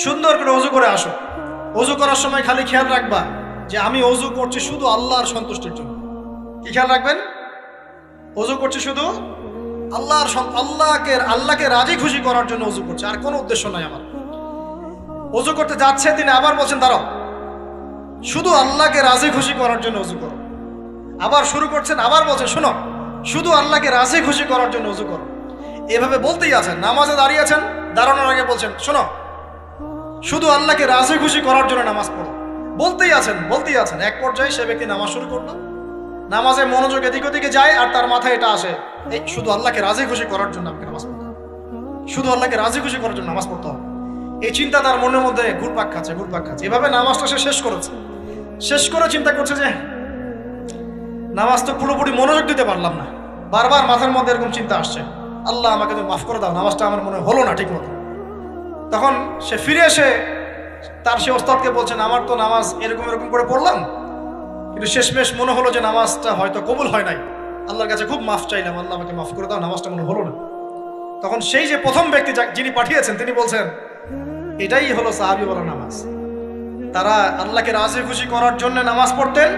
সুন্দর করে ওযু করে আসো। ওযু করার সময় খালি খেয়াল রাখবা যে আমি ওযু করছি শুধু আল্লাহর সন্তুষ্টির জন্য। কি খেয়াল রাখবেন? ওযু করছি শুধু আল্লাহকে রাজি খুশি করার জন্য ওযু করছে, আর কোনো উদ্দেশ্য নাই আমার। ওযু করতে যাচ্ছে, তিনি আবার বলছেন দাঁড়াও, শুধু আল্লাহকে রাজি খুশি করার জন্য ওযু করো। আবার শুরু করছেন, আবার বলছেন শোনো, শুধু আল্লাহকে রাজি খুশি করার জন্য ওযু করো। এভাবে বলতেই আছেন, নামাজে দাঁড়িয়ে আছেন, দাঁড়ানোর আগে বলছেন শোনো, শুধু আল্লাহকে রাজি খুশি করার জন্য নামাজ পড়ো। বলতেই আছেন। এক পর্যায়ে সে ব্যক্তি নামাজ শুরু করলো, নামাজে মনোযোগ এদিক ওদিকে যায়, আর তার মাথায় এটা আসে, এই শুধু আল্লাহকে রাজি খুশি করার জন্য আমাকে নামাজ পড়তে হবে, শুধু আল্লাহকে রাজি খুশি করার জন্য নামাজ পড়তে হবে। এই চিন্তা তার মনের মধ্যে ঘুরপাক খাচ্ছে। এভাবে নামাজটা সে শেষ করেছে। শেষ করে চিন্তা করছে যে নামাজ তো পুরোপুরি মনোযোগ দিতে পারলাম না, বারবার মাথার মধ্যে এরকম চিন্তা আসছে, আল্লাহ আমাকে তুমি মাফ করে দাও, নামাজটা আমার মনে হলো না ঠিক মতো। তখন সে ফিরে এসে তার সে ওস্তাদকে বলছেন আমার তো নামাজ এরকম করে পড়লাম, কিন্তু শেষমেশ মনে হলো যে নামাজটা হয়তো কবুল হয় নাই, আল্লাহর কাছে খুব মাফ চাইলাম, আল্লাহ আমাকে মাফ করে দাও, নামাজটা মনে হলো না। তখন সেই যে প্রথম ব্যক্তি যিনি পাঠিয়েছেন তিনি বলছেন এটাই হলো সাহাবীওয়ালা নামাজ। তারা আল্লাহকে রাজি খুশি করার জন্য নামাজ পড়তেন,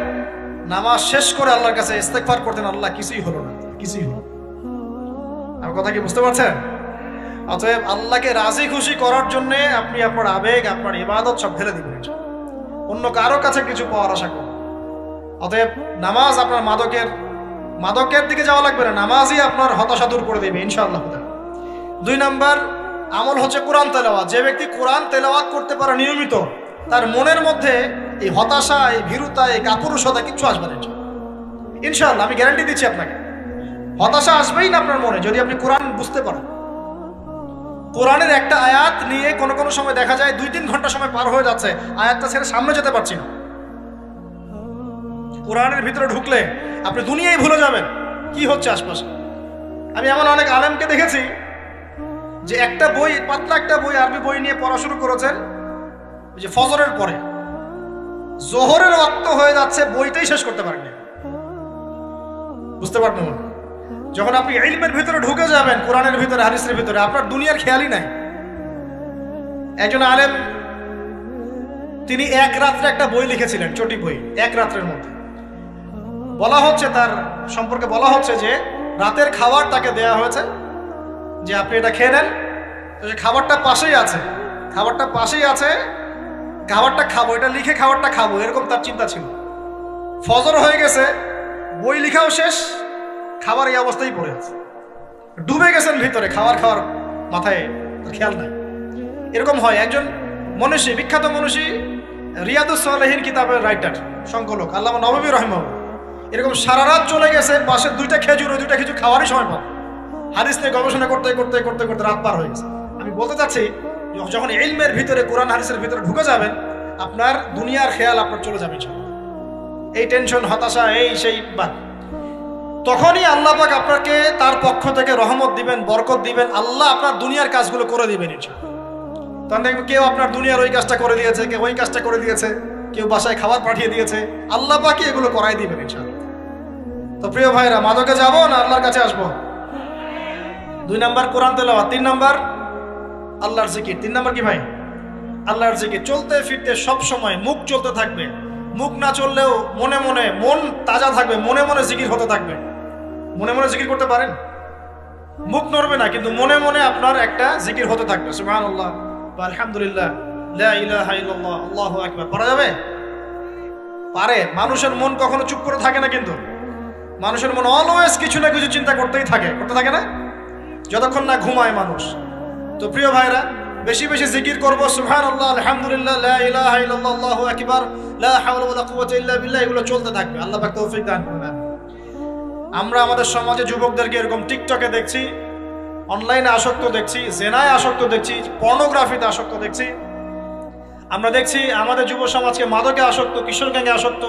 নামাজ শেষ করে আল্লাহর কাছে ইস্তেগফার করতেন, আল্লাহ কিছুই হলো না, কিছুই হলো। আমার কথা কি বুঝতে পারছেন? অতএব আল্লাহকে রাজি খুশি করার জন্য আপনি আপনার আবেগ, আপনার ইবাদত সব ঢেলে দিবেন, অন্য কারো কাছে কিছু পাওয়ার আশা করুন। অতএব নামাজ আপনার মাদকের দিকে যাওয়া লাগবে না, নামাজই আপনার হতাশা দূর করে দেবে ইনশাআল্লাহ। 2 নাম্বার আমল হচ্ছে কোরআন তেলাওয়াত। যে ব্যক্তি কোরআন তেলাওয়াত করতে পারে নিয়মিত, তার মনের মধ্যে এই হতাশা, এই ভীরুতা, এই কাপুরুষতা কিচ্ছু আসবে না ইনশাআল্লাহ। আমি গ্যারান্টি দিচ্ছি আপনাকে, হতাশা আসবেই না আপনার মনে যদি আপনি কোরআন বুঝতে পারেন। কোরআনের একটা আয়াত নিয়ে কোনো সময় দেখা যায় 2-3 ঘন্টা সময় পার হয়ে যাচ্ছে, আয়াতটা ছেড়ে সামনে যেতে পারছি না। কোরআনের ভিতরে ঢুকলে আপনি দুনিয়ায় ভুলে যাবেন কি হচ্ছে আশপাশে। আমি এমন অনেক আলেমকে দেখেছি যে একটা বই, পাতলা একটা বই, আরবি বই নিয়ে পড়া শুরু করেছেন, যে ফজরের পরে জোহরের ওয়াক্ত হয়ে যাচ্ছে, বইটাই শেষ করতে পারেননি। বুঝতে পারবেন না? যখন আপনি ইলমের ভিতরে ঢুকে যাবেন, কোরআনের ভিতরে, হাদিসের ভিতরে, আপনার দুনিয়ার খেয়ালই নাই। একজন আলেম তিনি এক রাত্রে একটা বই লিখেছিলেন, চটি বই, এক রাত্রের মধ্যে। বলা হচ্ছে তার সম্পর্কে বলা হচ্ছে যে রাতের খাবার তাকে দেয়া হয়েছে যে আপনি এটা খেয়ে নেন, তো সে খাবারটা পাশেই আছে, খাবারটা খাবো, এটা লিখে খাবারটা খাবো, এরকম তার চিন্তা ছিল। ফজর হয়ে গেছে, বই লিখাও শেষ, খাবার এই অবস্থায় পড়ে আছে, ডুবে গেছেন ভিতরে, খাওয়ার মাথায় তার খেয়াল নাই। এরকম হয়। একজন মনীষী, বিখ্যাত মনীষী, রিয়াদুস সালেহীন কিতাবের রাইটার, সংকলক আল্লামা নববী রাহিমাহুল্লাহ, এরকম সারা রাত চলে গেছে, পাশে 2টা খেজুর, ওই 2টা খেজুর খাওয়ারই সময় পান, হাদিস নিয়ে গবেষণা করতে রাত পার হয়ে গেছে। আমি বলতে চাচ্ছি, যখন ইলমের ভিতরে, কোরআন হাদিসের ভিতরে ঢুকে যাবেন, আপনার দুনিয়ার খেয়াল আপনার চলে যাবে, এই টেনশন, হতাশা, এই সেই বাদ। তখনই আল্লাহ পাক আপনাকে তার পক্ষ থেকে রহমত দিবেন, বরকত দিবেন, আল্লাহ আপনার দুনিয়ার কাজগুলো করে দিবেন ইনশাআল্লাহ। তখন দেখবেন কেউ আপনার দুনিয়ার ওই কাজটা করে দিয়েছে, কেউ ওই কাজটা করে দিয়েছে, কেউ বাসায় খাবার পাঠিয়ে দিয়েছে, আল্লাহ পাকই এগুলো করাই দিবেন ইনশাআল্লাহ। তো প্রিয় ভাইরা, মাদকে যাব না আল্লাহর কাছে আসবো? 2 নাম্বার কোরআন তেলাওয়াত, 3 নাম্বার আল্লাহর জিকির। 3 নাম্বার কি ভাই? আল্লাহর জিকির। চলতে ফিরতে সব সময় মুখ চলতে থাকবে, মুখ না চললেও মনে মনে মন তাজা থাকবে, মনে মনে জিকির হতে থাকবে। মনে মনে জিকির করতে পারেন? মুখ নড়বে না, কিন্তু মনে মনে আপনার একটা জিকির হতে থাকবে, সুবহানাল্লাহ বা আলহামদুলিল্লাহ, লা ইলাহা ইল্লাল্লাহ, আল্লাহু আকবার। পারা যাবে? পারে। মানুষের মন কখনো চুপ করে থাকে না, কিন্তু মানুষের মন অলওয়েজ কিছু না কিছু চিন্তা করতেই থাকে, করতে থাকে না, যতক্ষণ না ঘুমায় মানুষ। তো প্রিয় ভাইরা, বেশি বেশি জিকির করবো, সুবহানাল্লাহ, আলহামদুলিল্লাহ, লা ইলাহা ইল্লাল্লাহ, আল্লাহু আকবার, লা হাওলা ওয়ালা কুওয়াতা ইল্লা বিল্লাহ, এগুলো চলতে থাকবে। আল্লাহ পাক তৌফিক দান করুন। আমরা আমাদের সমাজে যুবকদেরকে এরকম টিকটকে দেখছি, অনলাইনে আসক্ত দেখছি, জেনায় আসক্ত দেখছি, পর্নোগ্রাফিতে আসক্ত দেখছি। আমরা দেখছি আমাদের যুব সমাজকে মাদকে আসক্ত, কিশোর গ্যাংয়ে আসক্ত।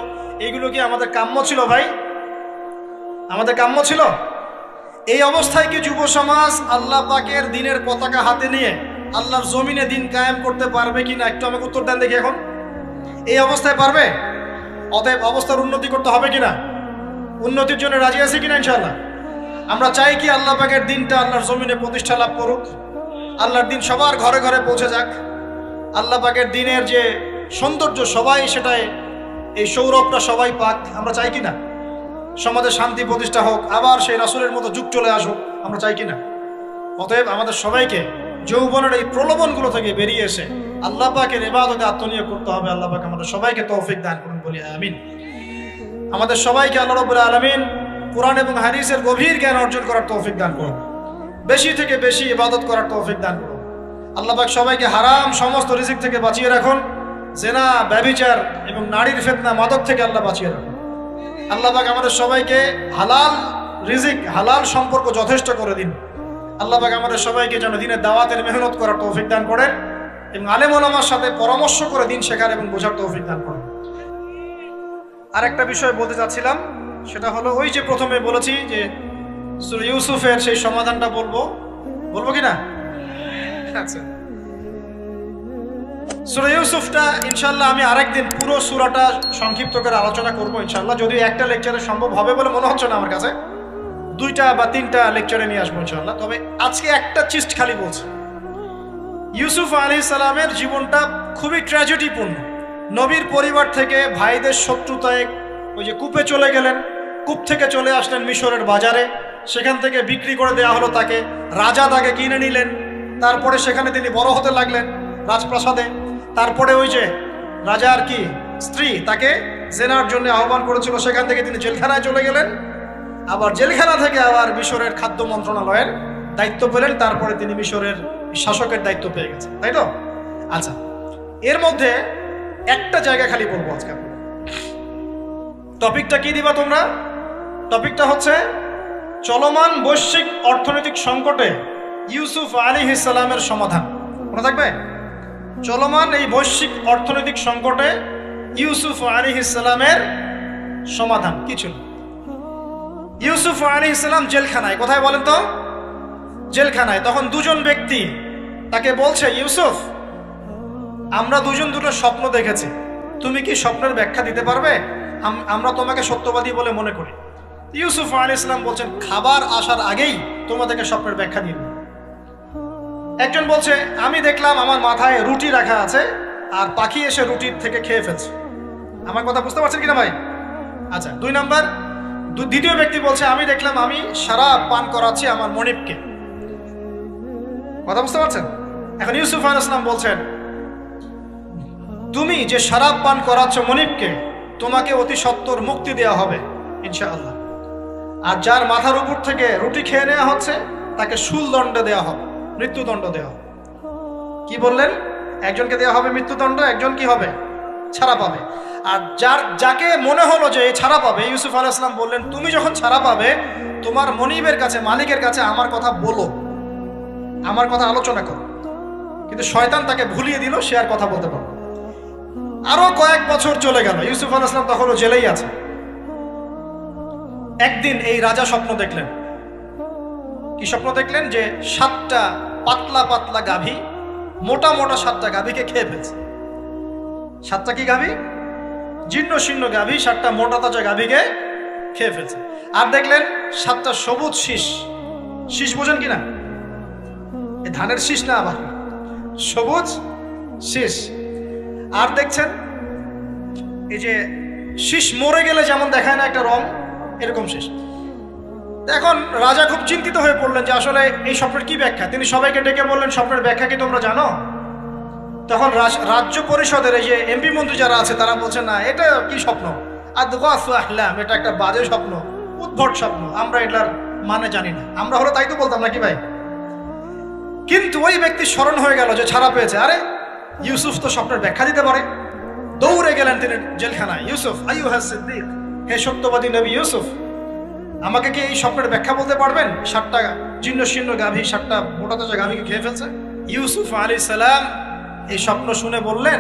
এইগুলো কি আমাদের কাম্য ছিল ভাই? আমাদের কাম্য ছিল? এই অবস্থায় কি যুব সমাজ আল্লাহ পাকের দিনের পতাকা হাতে নিয়ে আল্লাহর জমিনে দিন কায়েম করতে পারবে কিনা? একটু আমাকে উত্তর দেন দেখি। এখন এই অবস্থায় পারবে? অতএব অবস্থার উন্নতি করতে হবে কিনা? উন্নতির জন্য রাজি আছি কিনা ইনশাআল্লাহ? আমরা চাই কি আল্লাহ পাকের দিনটা আল্লাহর জমিনে প্রতিষ্ঠা লাভ করুক, আল্লাহর দিন সবার ঘরে ঘরে পৌঁছে যাক, আল্লাহ পাকের দিনের যে সৌন্দর্য সবাই সেটাই, এই সৌরভটা সবাই পাক। আমরা চাই কিনা? সমাজে শান্তি প্রতিষ্ঠা হোক, আবার সেই রাসূলের মতো যুগ চলে আসুক, আমরা চাই কিনা? অতএব আমাদের সবাইকে যৌবনের এই প্রলোভনগুলো থেকে বেরিয়ে এসে আল্লাহ পাকের ইবাদতে আত্মনিয়োগ করতে হবে। আল্লাহ পাক আমাদের সবাইকে তৌফিক দান করুন, বলি আমিন। আমাদের সবাইকে আল্লাহ রাব্বুল আলামিন কোরআন এবং হাদিসের গভীর জ্ঞান অর্জন করার তৌফিক দান করুন, বেশি থেকে বেশি ইবাদত করার তৌফিক দান করুন। আল্লাহ পাক সবাইকে হারাম সমস্ত রিজিক থেকে বাঁচিয়ে রাখুন, জেনা, ব্যভিচার এবং নারীর ফিতনা, মাদক থেকে আল্লাহ বাঁচিয়ে রাখুন। আল্লাহ পাক আমাদের সবাইকে হালাল রিজিক, হালাল সম্পর্ক যথেষ্ট করে দিন। আল্লাহ পাক আমাদের সবাইকে যেন দিনের দাওয়াতের মেহনত করার তৌফিক দান করেন এবং আলেম ওলামার সাথে পরামর্শ করে দিন শেখার এবং বোঝার তৌফিক দান করেন। আর একটা বিষয় বলতে চাচ্ছিলাম, সেটা হলো ওই যে প্রথমে বলেছি যে সূরা ইউসুফের সেই সমাধানটা বলবো কিনা? আচ্ছা, সূরা ইউসুফটা ইনশাআল্লাহ আমি আরেকদিন পুরো সূরাটা সংক্ষিপ্ত করে আলোচনা করবো ইনশাআল্লাহ। যদিও একটা লেকচারে সম্ভব হবে বলে মনে হচ্ছে না আমার কাছে, 2টা বা 3টা লেকচারে নিয়ে আসবো ইনশাআল্লাহ। তবে আজকে একটা চিস্ট খালি বলছি। ইউসুফ আলাইহিস সালামের জীবনটা খুবই ট্র্যাজেডিপূর্ণ। নবীর পরিবার থেকে ভাইদের শত্রুতায় ওই যে কূপে চলে গেলেন, কূপ থেকে চলে আসলেন মিশরের বাজারে, সেখান থেকে বিক্রি করে দেওয়া হলো তাকে, রাজা তাকে কিনে নিলেন, তারপরে সেখানে তিনি বড় হতে লাগলেন রাজপ্রাসাদে। তারপরে ওই যে রাজার কি স্ত্রী তাকে জেনার জন্য আহ্বান করেছিল, সেখান থেকে তিনি জেলখানায় চলে গেলেন, আবার জেলখানা থেকে আবার মিশরের খাদ্য মন্ত্রণালয়ের দায়িত্ব পেলেন, তারপরে তিনি মিশরের শাসকের দায়িত্ব পেয়ে গেছেন, তাই তো? আচ্ছা, এর মধ্যে একটা জায়গা খালি বলবো আজকে। টপিকটা কি দিবা তোমরা? টপিকটা হচ্ছে চলমান বৈশ্বিক অর্থনৈতিক সংকটে ইউসুফ আলাইহিস সালামের সমাধান। মনে থাকবে? চলমান এই বৈশ্বিক অর্থনৈতিক সংকটে ইউসুফ আলাইহিস সালামের সমাধান কি ছিল? ইউসুফ আলাইহিস সালাম জেলখানায়, কোথায় বলেন তো? জেলখানায়। তখন দুজন ব্যক্তি তাকে বলছে, ইউসুফ, আমরা দুজন দুটো স্বপ্ন দেখেছি, তুমি কি স্বপ্নের ব্যাখ্যা দিতে পারবে? আমরা তোমাকে সত্যবাদী বলে মনে করি। ইউসুফ আলাইহিস সালাম বলছেন, খাবার আসার আগেই তোমাদেরকে স্বপ্নের ব্যাখ্যা দিব। একজন বলছে, আমি দেখলাম আমার মাথায় রুটি রাখা আছে আর পাখি এসে রুটির থেকে খেয়ে ফেলছে। আমার কথা বুঝতে পারছেন কিনা ভাই? আচ্ছা, 2 নাম্বার, দ্বিতীয় ব্যক্তি বলছে, আমি দেখলাম আমি শরাব পান করাচ্ছি আমার মনিবকে। কথা বুঝতে পারছেন? এখন ইউসুফ আলাইহিস সালাম বলছেন, তুমি যে শরাব পান করাচ্ছ মনিবকে, তোমাকে অতি সত্বর মুক্তি দেওয়া হবে ইনশাআল্লাহ। আর যার মাথার উপর থেকে রুটি খেয়ে নেওয়া হচ্ছে তাকে শুলদণ্ড দেওয়া হবে, মৃত্যুদণ্ড দেওয়া হবে। কি বললেন? একজনকে দেওয়া হবে মৃত্যুদণ্ড, একজন কি হবে? ছাড়া পাবে। আর যাকে মনে হলো যে এই ছাড়া পাবে, ইউসুফ আলাইহিস সালাম বললেন, তুমি যখন ছাড়া পাবে তোমার মনিবের কাছে, মালিকের কাছে আমার কথা বলো, আমার কথা আলোচনা করো। কিন্তু শয়তান তাকে ভুলিয়ে দিল, সে আর কথা বলতে পারল। আরো কয়েক বছর চলে গেল, ইউসুফ আলাইহিস সালাম তখনও জেলেই আছে। একদিন এই রাজা স্বপ্ন দেখলেন। কি স্বপ্ন দেখলেন? যে 7টা পাতলা পাতলা গাভী, মোটা মোটা 7টা গাভীকে খেয়ে ফেলছে। 7টা কি গাভী? জীর্ণ শীর্ণ গাভী, 7টা মোটা তাজা গাভীকে খেয়ে ফেলছে। আর দেখলেন 7টা সবুজ শীষ। শীষ বোঝেন কিনা? এ ধানের শীষ না, আবার সবুজ শীষ। আর দেখছেন এই যে শীষ মরে গেলে যেমন দেখায় না একটা রং, এরকম শীষ। এখন রাজা খুব চিন্তিত হয়ে পড়লেন যে আসলে এই স্বপ্নের কি ব্যাখ্যা। তিনি সবাইকে ডেকে বললেন, স্বপ্নের ব্যাখ্যা কি তোমরা জানো? তখন রাজ্য পরিষদের এই যে এমপি মন্ত্রী যারা আছে তারা বলছে, না এটা কি স্বপ্ন, আহলাম, এটা একটা বাজে স্বপ্ন, উদ্ভট স্বপ্ন, আমরা এটার মানে জানি না। আমরা হলো তাই তো বলতাম নাকি ভাই? কিন্তু ওই ব্যক্তি স্মরণ হয়ে গেল যে ছাড়া পেয়েছে, আরে ইউসুফ তো স্বপ্নের ব্যাখ্যা দিতে পারে। দৌড়ে গেলেন তিনি জেলখানায়। ইউসুফ আইয়ুহা সিদ্দিক, হে সত্যবাদী নবী ইউসুফ, আমাকে কি এই স্বপ্নের ব্যাখ্যা বলতে পারবেন? 7টা জীর্ণ শীর্ণ গাভী 7টা মোটা তাজা গাভীকে খেয়ে ফেলছে। ইউসুফ আলাইহিস সালাম এই স্বপ্ন শুনে বললেন,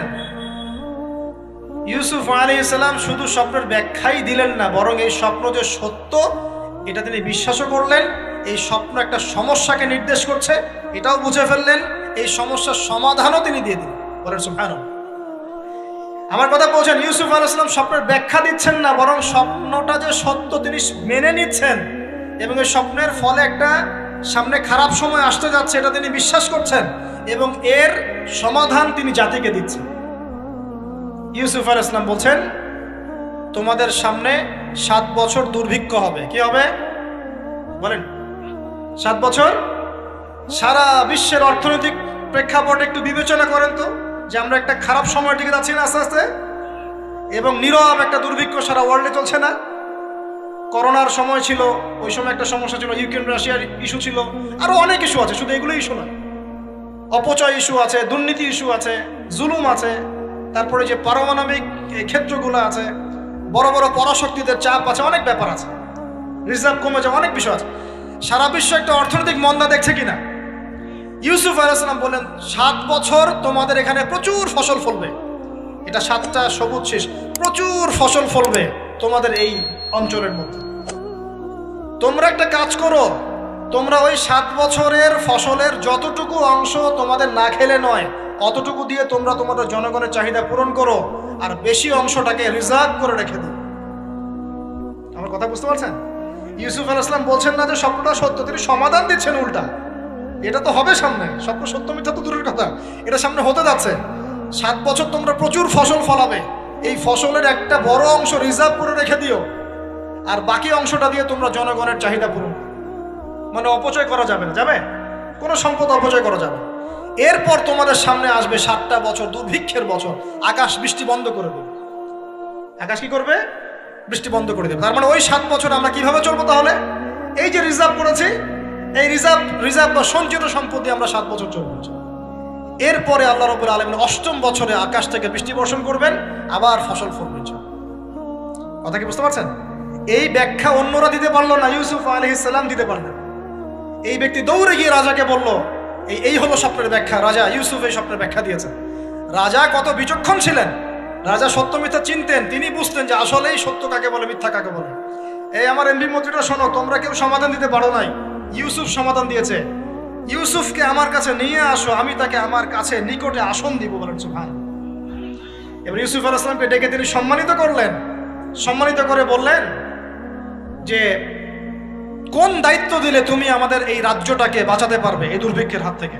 ইউসুফ আলাইহিস সালাম শুধু স্বপ্নের ব্যাখ্যাই দিলেন না, বরং এই স্বপ্ন যে সত্য এটা তিনি বিশ্বাসও করলেন। এই স্বপ্ন একটা সমস্যাকে নির্দেশ করছে এটাও বুঝে ফেললেন। এই সমস্যার সমাধানও তিনি দিয়ে দিলেন। বলেন সুবহানাল্লাহ। আমার কথা বলছেন, ইউসুফ আলাইহিস সালাম স্বপ্নের ব্যাখ্যা দিচ্ছেন না, বরং স্বপ্নটা যে সত্য তিনি মেনে নিচ্ছেন এবং এই স্বপ্নের ফলে একটা সামনে খারাপ সময় আসতে যাচ্ছে এটা তিনি বিশ্বাস করছেন এবং এর সমাধান তিনি জাতিকে দিচ্ছেন। ইউসুফ আলাইহিস সালাম বলছেন, তোমাদের সামনে 7 বছর দুর্ভিক্ষ হবে। কি হবে বলেন? 7 বছর। সারা বিশ্বের অর্থনৈতিক প্রেক্ষাপট একটু বিবেচনা করেন তো, যে আমরা একটা খারাপ সময়ের দিকে যাচ্ছি না আস্তে আস্তে, এবং নীরব একটা দুর্ভিক্ষ সারা ওয়ার্ল্ডে চলছে না? করোনার সময় ছিল, ওই সময় একটা সমস্যা ছিল, ইউক্রেন রাশিয়ার ইস্যু ছিল, আরো অনেক ইস্যু আছে, শুধু এগুলো ইস্যু নয়। অপচয় ইস্যু আছে, দুর্নীতি ইস্যু আছে, জুলুম আছে, তারপরে যে পারমাণবিক ক্ষেত্রগুলো আছে, বড় বড় পরাশক্তিদের চাপ আছে, অনেক ব্যাপার আছে, রিজার্ভ কমে যাওয়া, অনেক বিষয় আছে। সারা বিশ্ব একটা অর্থনৈতিক মন্দা দেখছে কিনা? ইউসুফ আলাইহিস সালাম বলেন, 7 বছর তোমাদের এখানে প্রচুর ফসল ফলবে। এটা 7টা সবুজ শীষ, প্রচুর ফসল ফলবে তোমাদের এই অঞ্চলের মধ্যে। তোমরা একটা কাজ করো, তোমরা ওই 7 বছরের ফসলের যতটুকু অংশ তোমাদের না খেলে নয়, অতটুকু দিয়ে তোমরা তোমাদের জনগণের চাহিদা পূরণ করো, আর বেশি অংশটাকে রিজার্ভ করে রেখে দিও। আমার কথা বুঝতে পারছেন? ইউসুফ আলাইহিস সালাম বলছেন না যে স্বপ্নটা সত্য, তিনি সমাধান দিচ্ছেন উল্টা। এটা তো হবে সামনে, স্বপ্ন সত্য মিথ্যা তো দূরের কথা, এটা সামনে হতে যাচ্ছে। 7 বছর তোমরা প্রচুর ফসল ফলাবে, এই ফসলের একটা বড় অংশ রিজার্ভ করে রেখে দিও, আর বাকি অংশটা দিয়ে তোমরা জনগণের চাহিদা পূরণ করো। মানে অপচয় করা যাবে না, যাবে কোনো সম্পদ অপচয় করা যাবে। এরপর তোমাদের সামনে আসবে 7টা বছর দুর্ভিক্ষের বছর, আকাশ বৃষ্টি বন্ধ করে দেবে। আকাশ কি করবে? বৃষ্টি বন্ধ করে দেবে। তার মানে ওই 7 বছর আমরা কিভাবে চলবো তাহলে? এই যে রিজার্ভ করেছি, এই রিজার্ভ বা সঞ্চিত সম্পদ দিয়ে আমরা 7 বছর চলবো। এরপরে আল্লাহ রাব্বুল আলামিন 8ম বছরে আকাশ থেকে বৃষ্টি বর্ষণ করবেন, আবার ফসল ফলবে। কথা কি বুঝতে পারছেন? এই ব্যাখ্যা অন্যরা দিতে পারলো না, ইউসুফ আলাইহিস সালাম দিতে পারলেন। এই ব্যক্তি দৌড়ে গিয়ে রাজাকে বলল, এই হলো স্বপ্নের ব্যাখ্যা। রাজা, ইউসুফ এই স্বপ্নের ব্যাখ্যা দিয়েছেন। রাজা কত বিচক্ষণ ছিলেন, রাজা সত্য মিথ্যা চিনতেন। তিনি বুঝতেন যে আসলেই সত্য কাকে বলে, মিথ্যা কাকে বলে। এই আমার এমপি মন্ত্রীটা শোনো, তোমরা কেউ সমাধান দিতে পারো নাই, ইউসুফ সমাধান দিয়েছে। ইউসুফকে আমার কাছে নিয়ে আসো, আমি তাকে আমার কাছে নিকটে আসন দিব। বলেন সুবহানাল্লাহ। এবার ইউসুফ আলাইহিস সালামকে ডেকে তিনি সম্মানিত করলেন। সম্মানিত করে বললেন যে কোন দায়িত্ব দিলে তুমি আমাদের এই রাজ্যটাকে বাঁচাতে পারবে এই দুর্ভিক্ষের হাত থেকে?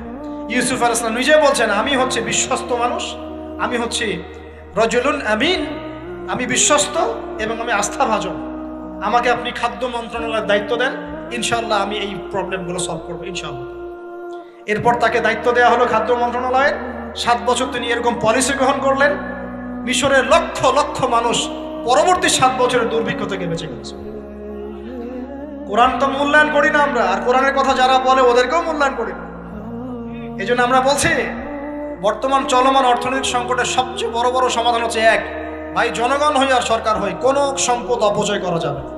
ইউসুফ আলাইহিস সালাম নিজে বলছেন, আমি হচ্ছে বিশ্বস্ত মানুষ, আমি হচ্ছি রাজুলুন আমিন, আমি বিশ্বস্ত এবং আমি আস্থাভাজন। আমাকে আপনি খাদ্য মন্ত্রণালয়ের দায়িত্ব দেন, ইনশাআল্লাহ আমি এই প্রবলেমগুলো সলভ করবো ইনশাআল্লাহ। এরপর তাকে দায়িত্ব দেওয়া হলো খাদ্য মন্ত্রণালয়ের। 7 বছর তিনি এরকম পলিসি গ্রহণ করলেন। মিশরের লক্ষ লক্ষ মানুষ পরবর্তী 7 বছরের দুর্ভিক্ষ থেকে বেঁচে গেছে। কোরআন তো মূল্যায়ন করি না আমরা, আর কোরআনের কথা যারা বলে ওদেরকেও মূল্যায়ন করি না। এই জন্য আমরা বলছি, বর্তমান চলমান অর্থনৈতিক সংকটের সবচেয়ে বড় বড় সমাধান হচ্ছে এক, ভাই জনগণ হই আর সরকার হই, কোনো সম্পদ অপচয় করা যাবে না।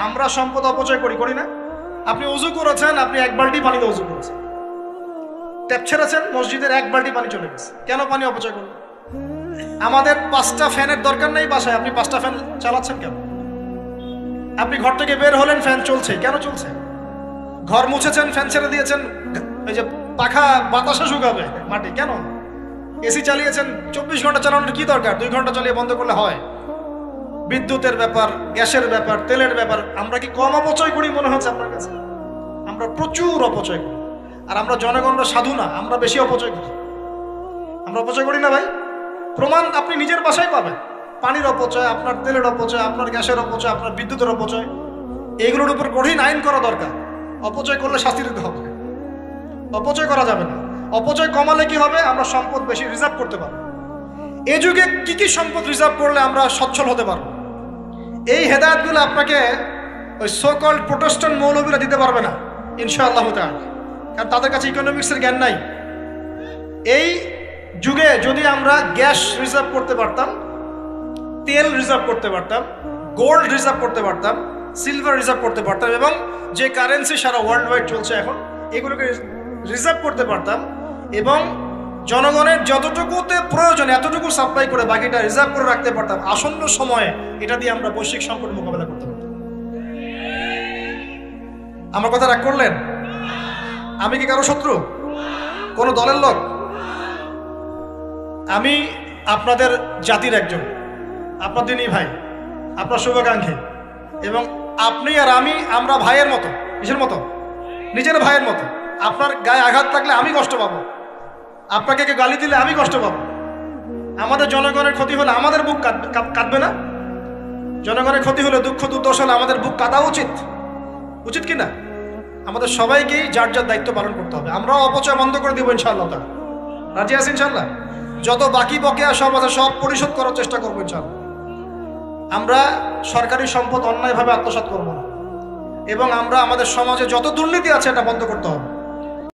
আমরা সম্পদ অপচয় করি না? আপনি উজু করেছেন, আপনি 1 বালতি পানিতে উজু করেছেন, ট্যাপ ছেড়েছেন, মসজিদের 1 বালতি পানি চলে গেছে, কেন পানি অপচয় করবেন? আমাদের 5টা ফ্যানের দরকার নেই বাসায়, আপনি 5টা ফ্যান চালাচ্ছেন কেন? আপনি ঘর থেকে বের হলেন, ফ্যান চলছে, কেন চলছে? ঘর মুছেছেন, ফ্যান ছেড়ে দিয়েছেন, এই যে পাখা বাতাসে শুকাবে মাটি, কেন? এসি চালিয়েছেন, 24 ঘন্টা চালানোর কি দরকার? 2 ঘন্টা চালিয়ে বন্ধ করলে হয়। বিদ্যুতের ব্যাপার, গ্যাসের ব্যাপার, তেলের ব্যাপার, আমরা কি কম অপচয় করি মনে হচ্ছে আপনার কাছে? আমরা প্রচুর অপচয় করি। আর আমরা জনগণরা সাধু না, আমরা বেশি অপচয় করি। আমরা অপচয় করি না ভাই? প্রমাণ আপনি নিজের বাসায় পাবেন। পানির অপচয়, আপনার তেলের অপচয়, আপনার গ্যাসের অপচয়, আপনার বিদ্যুতের অপচয়, এগুলোর উপর কঠিন আইন করা দরকার। অপচয় করলে শাস্তি দিতে হবে, অপচয় করা যাবে না। অপচয় কমালে কি হবে? আমরা সম্পদ বেশি রিজার্ভ করতে পারবো। এই যুগে কি কি সম্পদ রিজার্ভ করলে আমরা সচ্ছল হতে পারবো, এই হেদায়েতগুলো আপনাকে ওই সোকল প্রোটেস্ট্যান্ট মৌলবীরা দিতে পারবে না ইনশাআল্লাহ তাআলা, কারণ তাদের কাছে ইকোনমিক্সের জ্ঞান নাই। এই যুগে যদি আমরা গ্যাস রিজার্ভ করতে পারতাম, তেল রিজার্ভ করতে পারতাম, গোল্ড রিজার্ভ করতে পারতাম, সিলভার রিজার্ভ করতে পারতাম, এবং যে কারেন্সি সারা ওয়ার্ল্ড ওয়াইড চলছে এখন, এগুলোকে রিজার্ভ করতে পারতাম, এবং জনগণের যতটুকুতে প্রয়োজন এতটুকু সাপ্লাই করে বাকিটা রিজার্ভ করে রাখতে পারতাম, আসন্ন সময়ে এটা দিয়ে আমরা বৈশ্বিক সংকট মোকাবেলা করতে পারতাম। আমার কথা রাগ করলেন? আমি কি কারো শত্রু, কোন দলের লোক? আমি আপনাদের জাতির একজন, আপনাদেরই ভাই, আপনার শুভাকাঙ্ক্ষী, এবং আপনি আর আমি, আমরা ভাইয়ের মতো। কিসের মতো? নিজের ভাইয়ের মতো। আপনার গায়ে আঘাত লাগলে আমি কষ্ট পাবো, আপনাকে কে গালি দিলে আমি কষ্ট পাবো। আমাদের জনগণের ক্ষতি হলে আমাদের বুক কাঁদবে না? জনগণের ক্ষতি হলে, দুঃখ দুর্দশা হলে আমাদের বুক কাঁদা উচিত, উচিত কি না? আমাদের সবাইকেই যার যার দায়িত্ব পালন করতে হবে। আমরাও অপচয় বন্ধ করে দিব ইনশাআল্লাহ। তাহলে রাজি আছি ইনশাআল্লাহ? যত বাকি বকেয়া সব আছে সব পরিশোধ করার চেষ্টা করবো ইনশাআল্লাহ। আমরা সরকারি সম্পদ অন্যায়ভাবে আত্মসাৎ করবো না, এবং আমরা আমাদের সমাজে যত দুর্নীতি আছে এটা বন্ধ করতে হবে।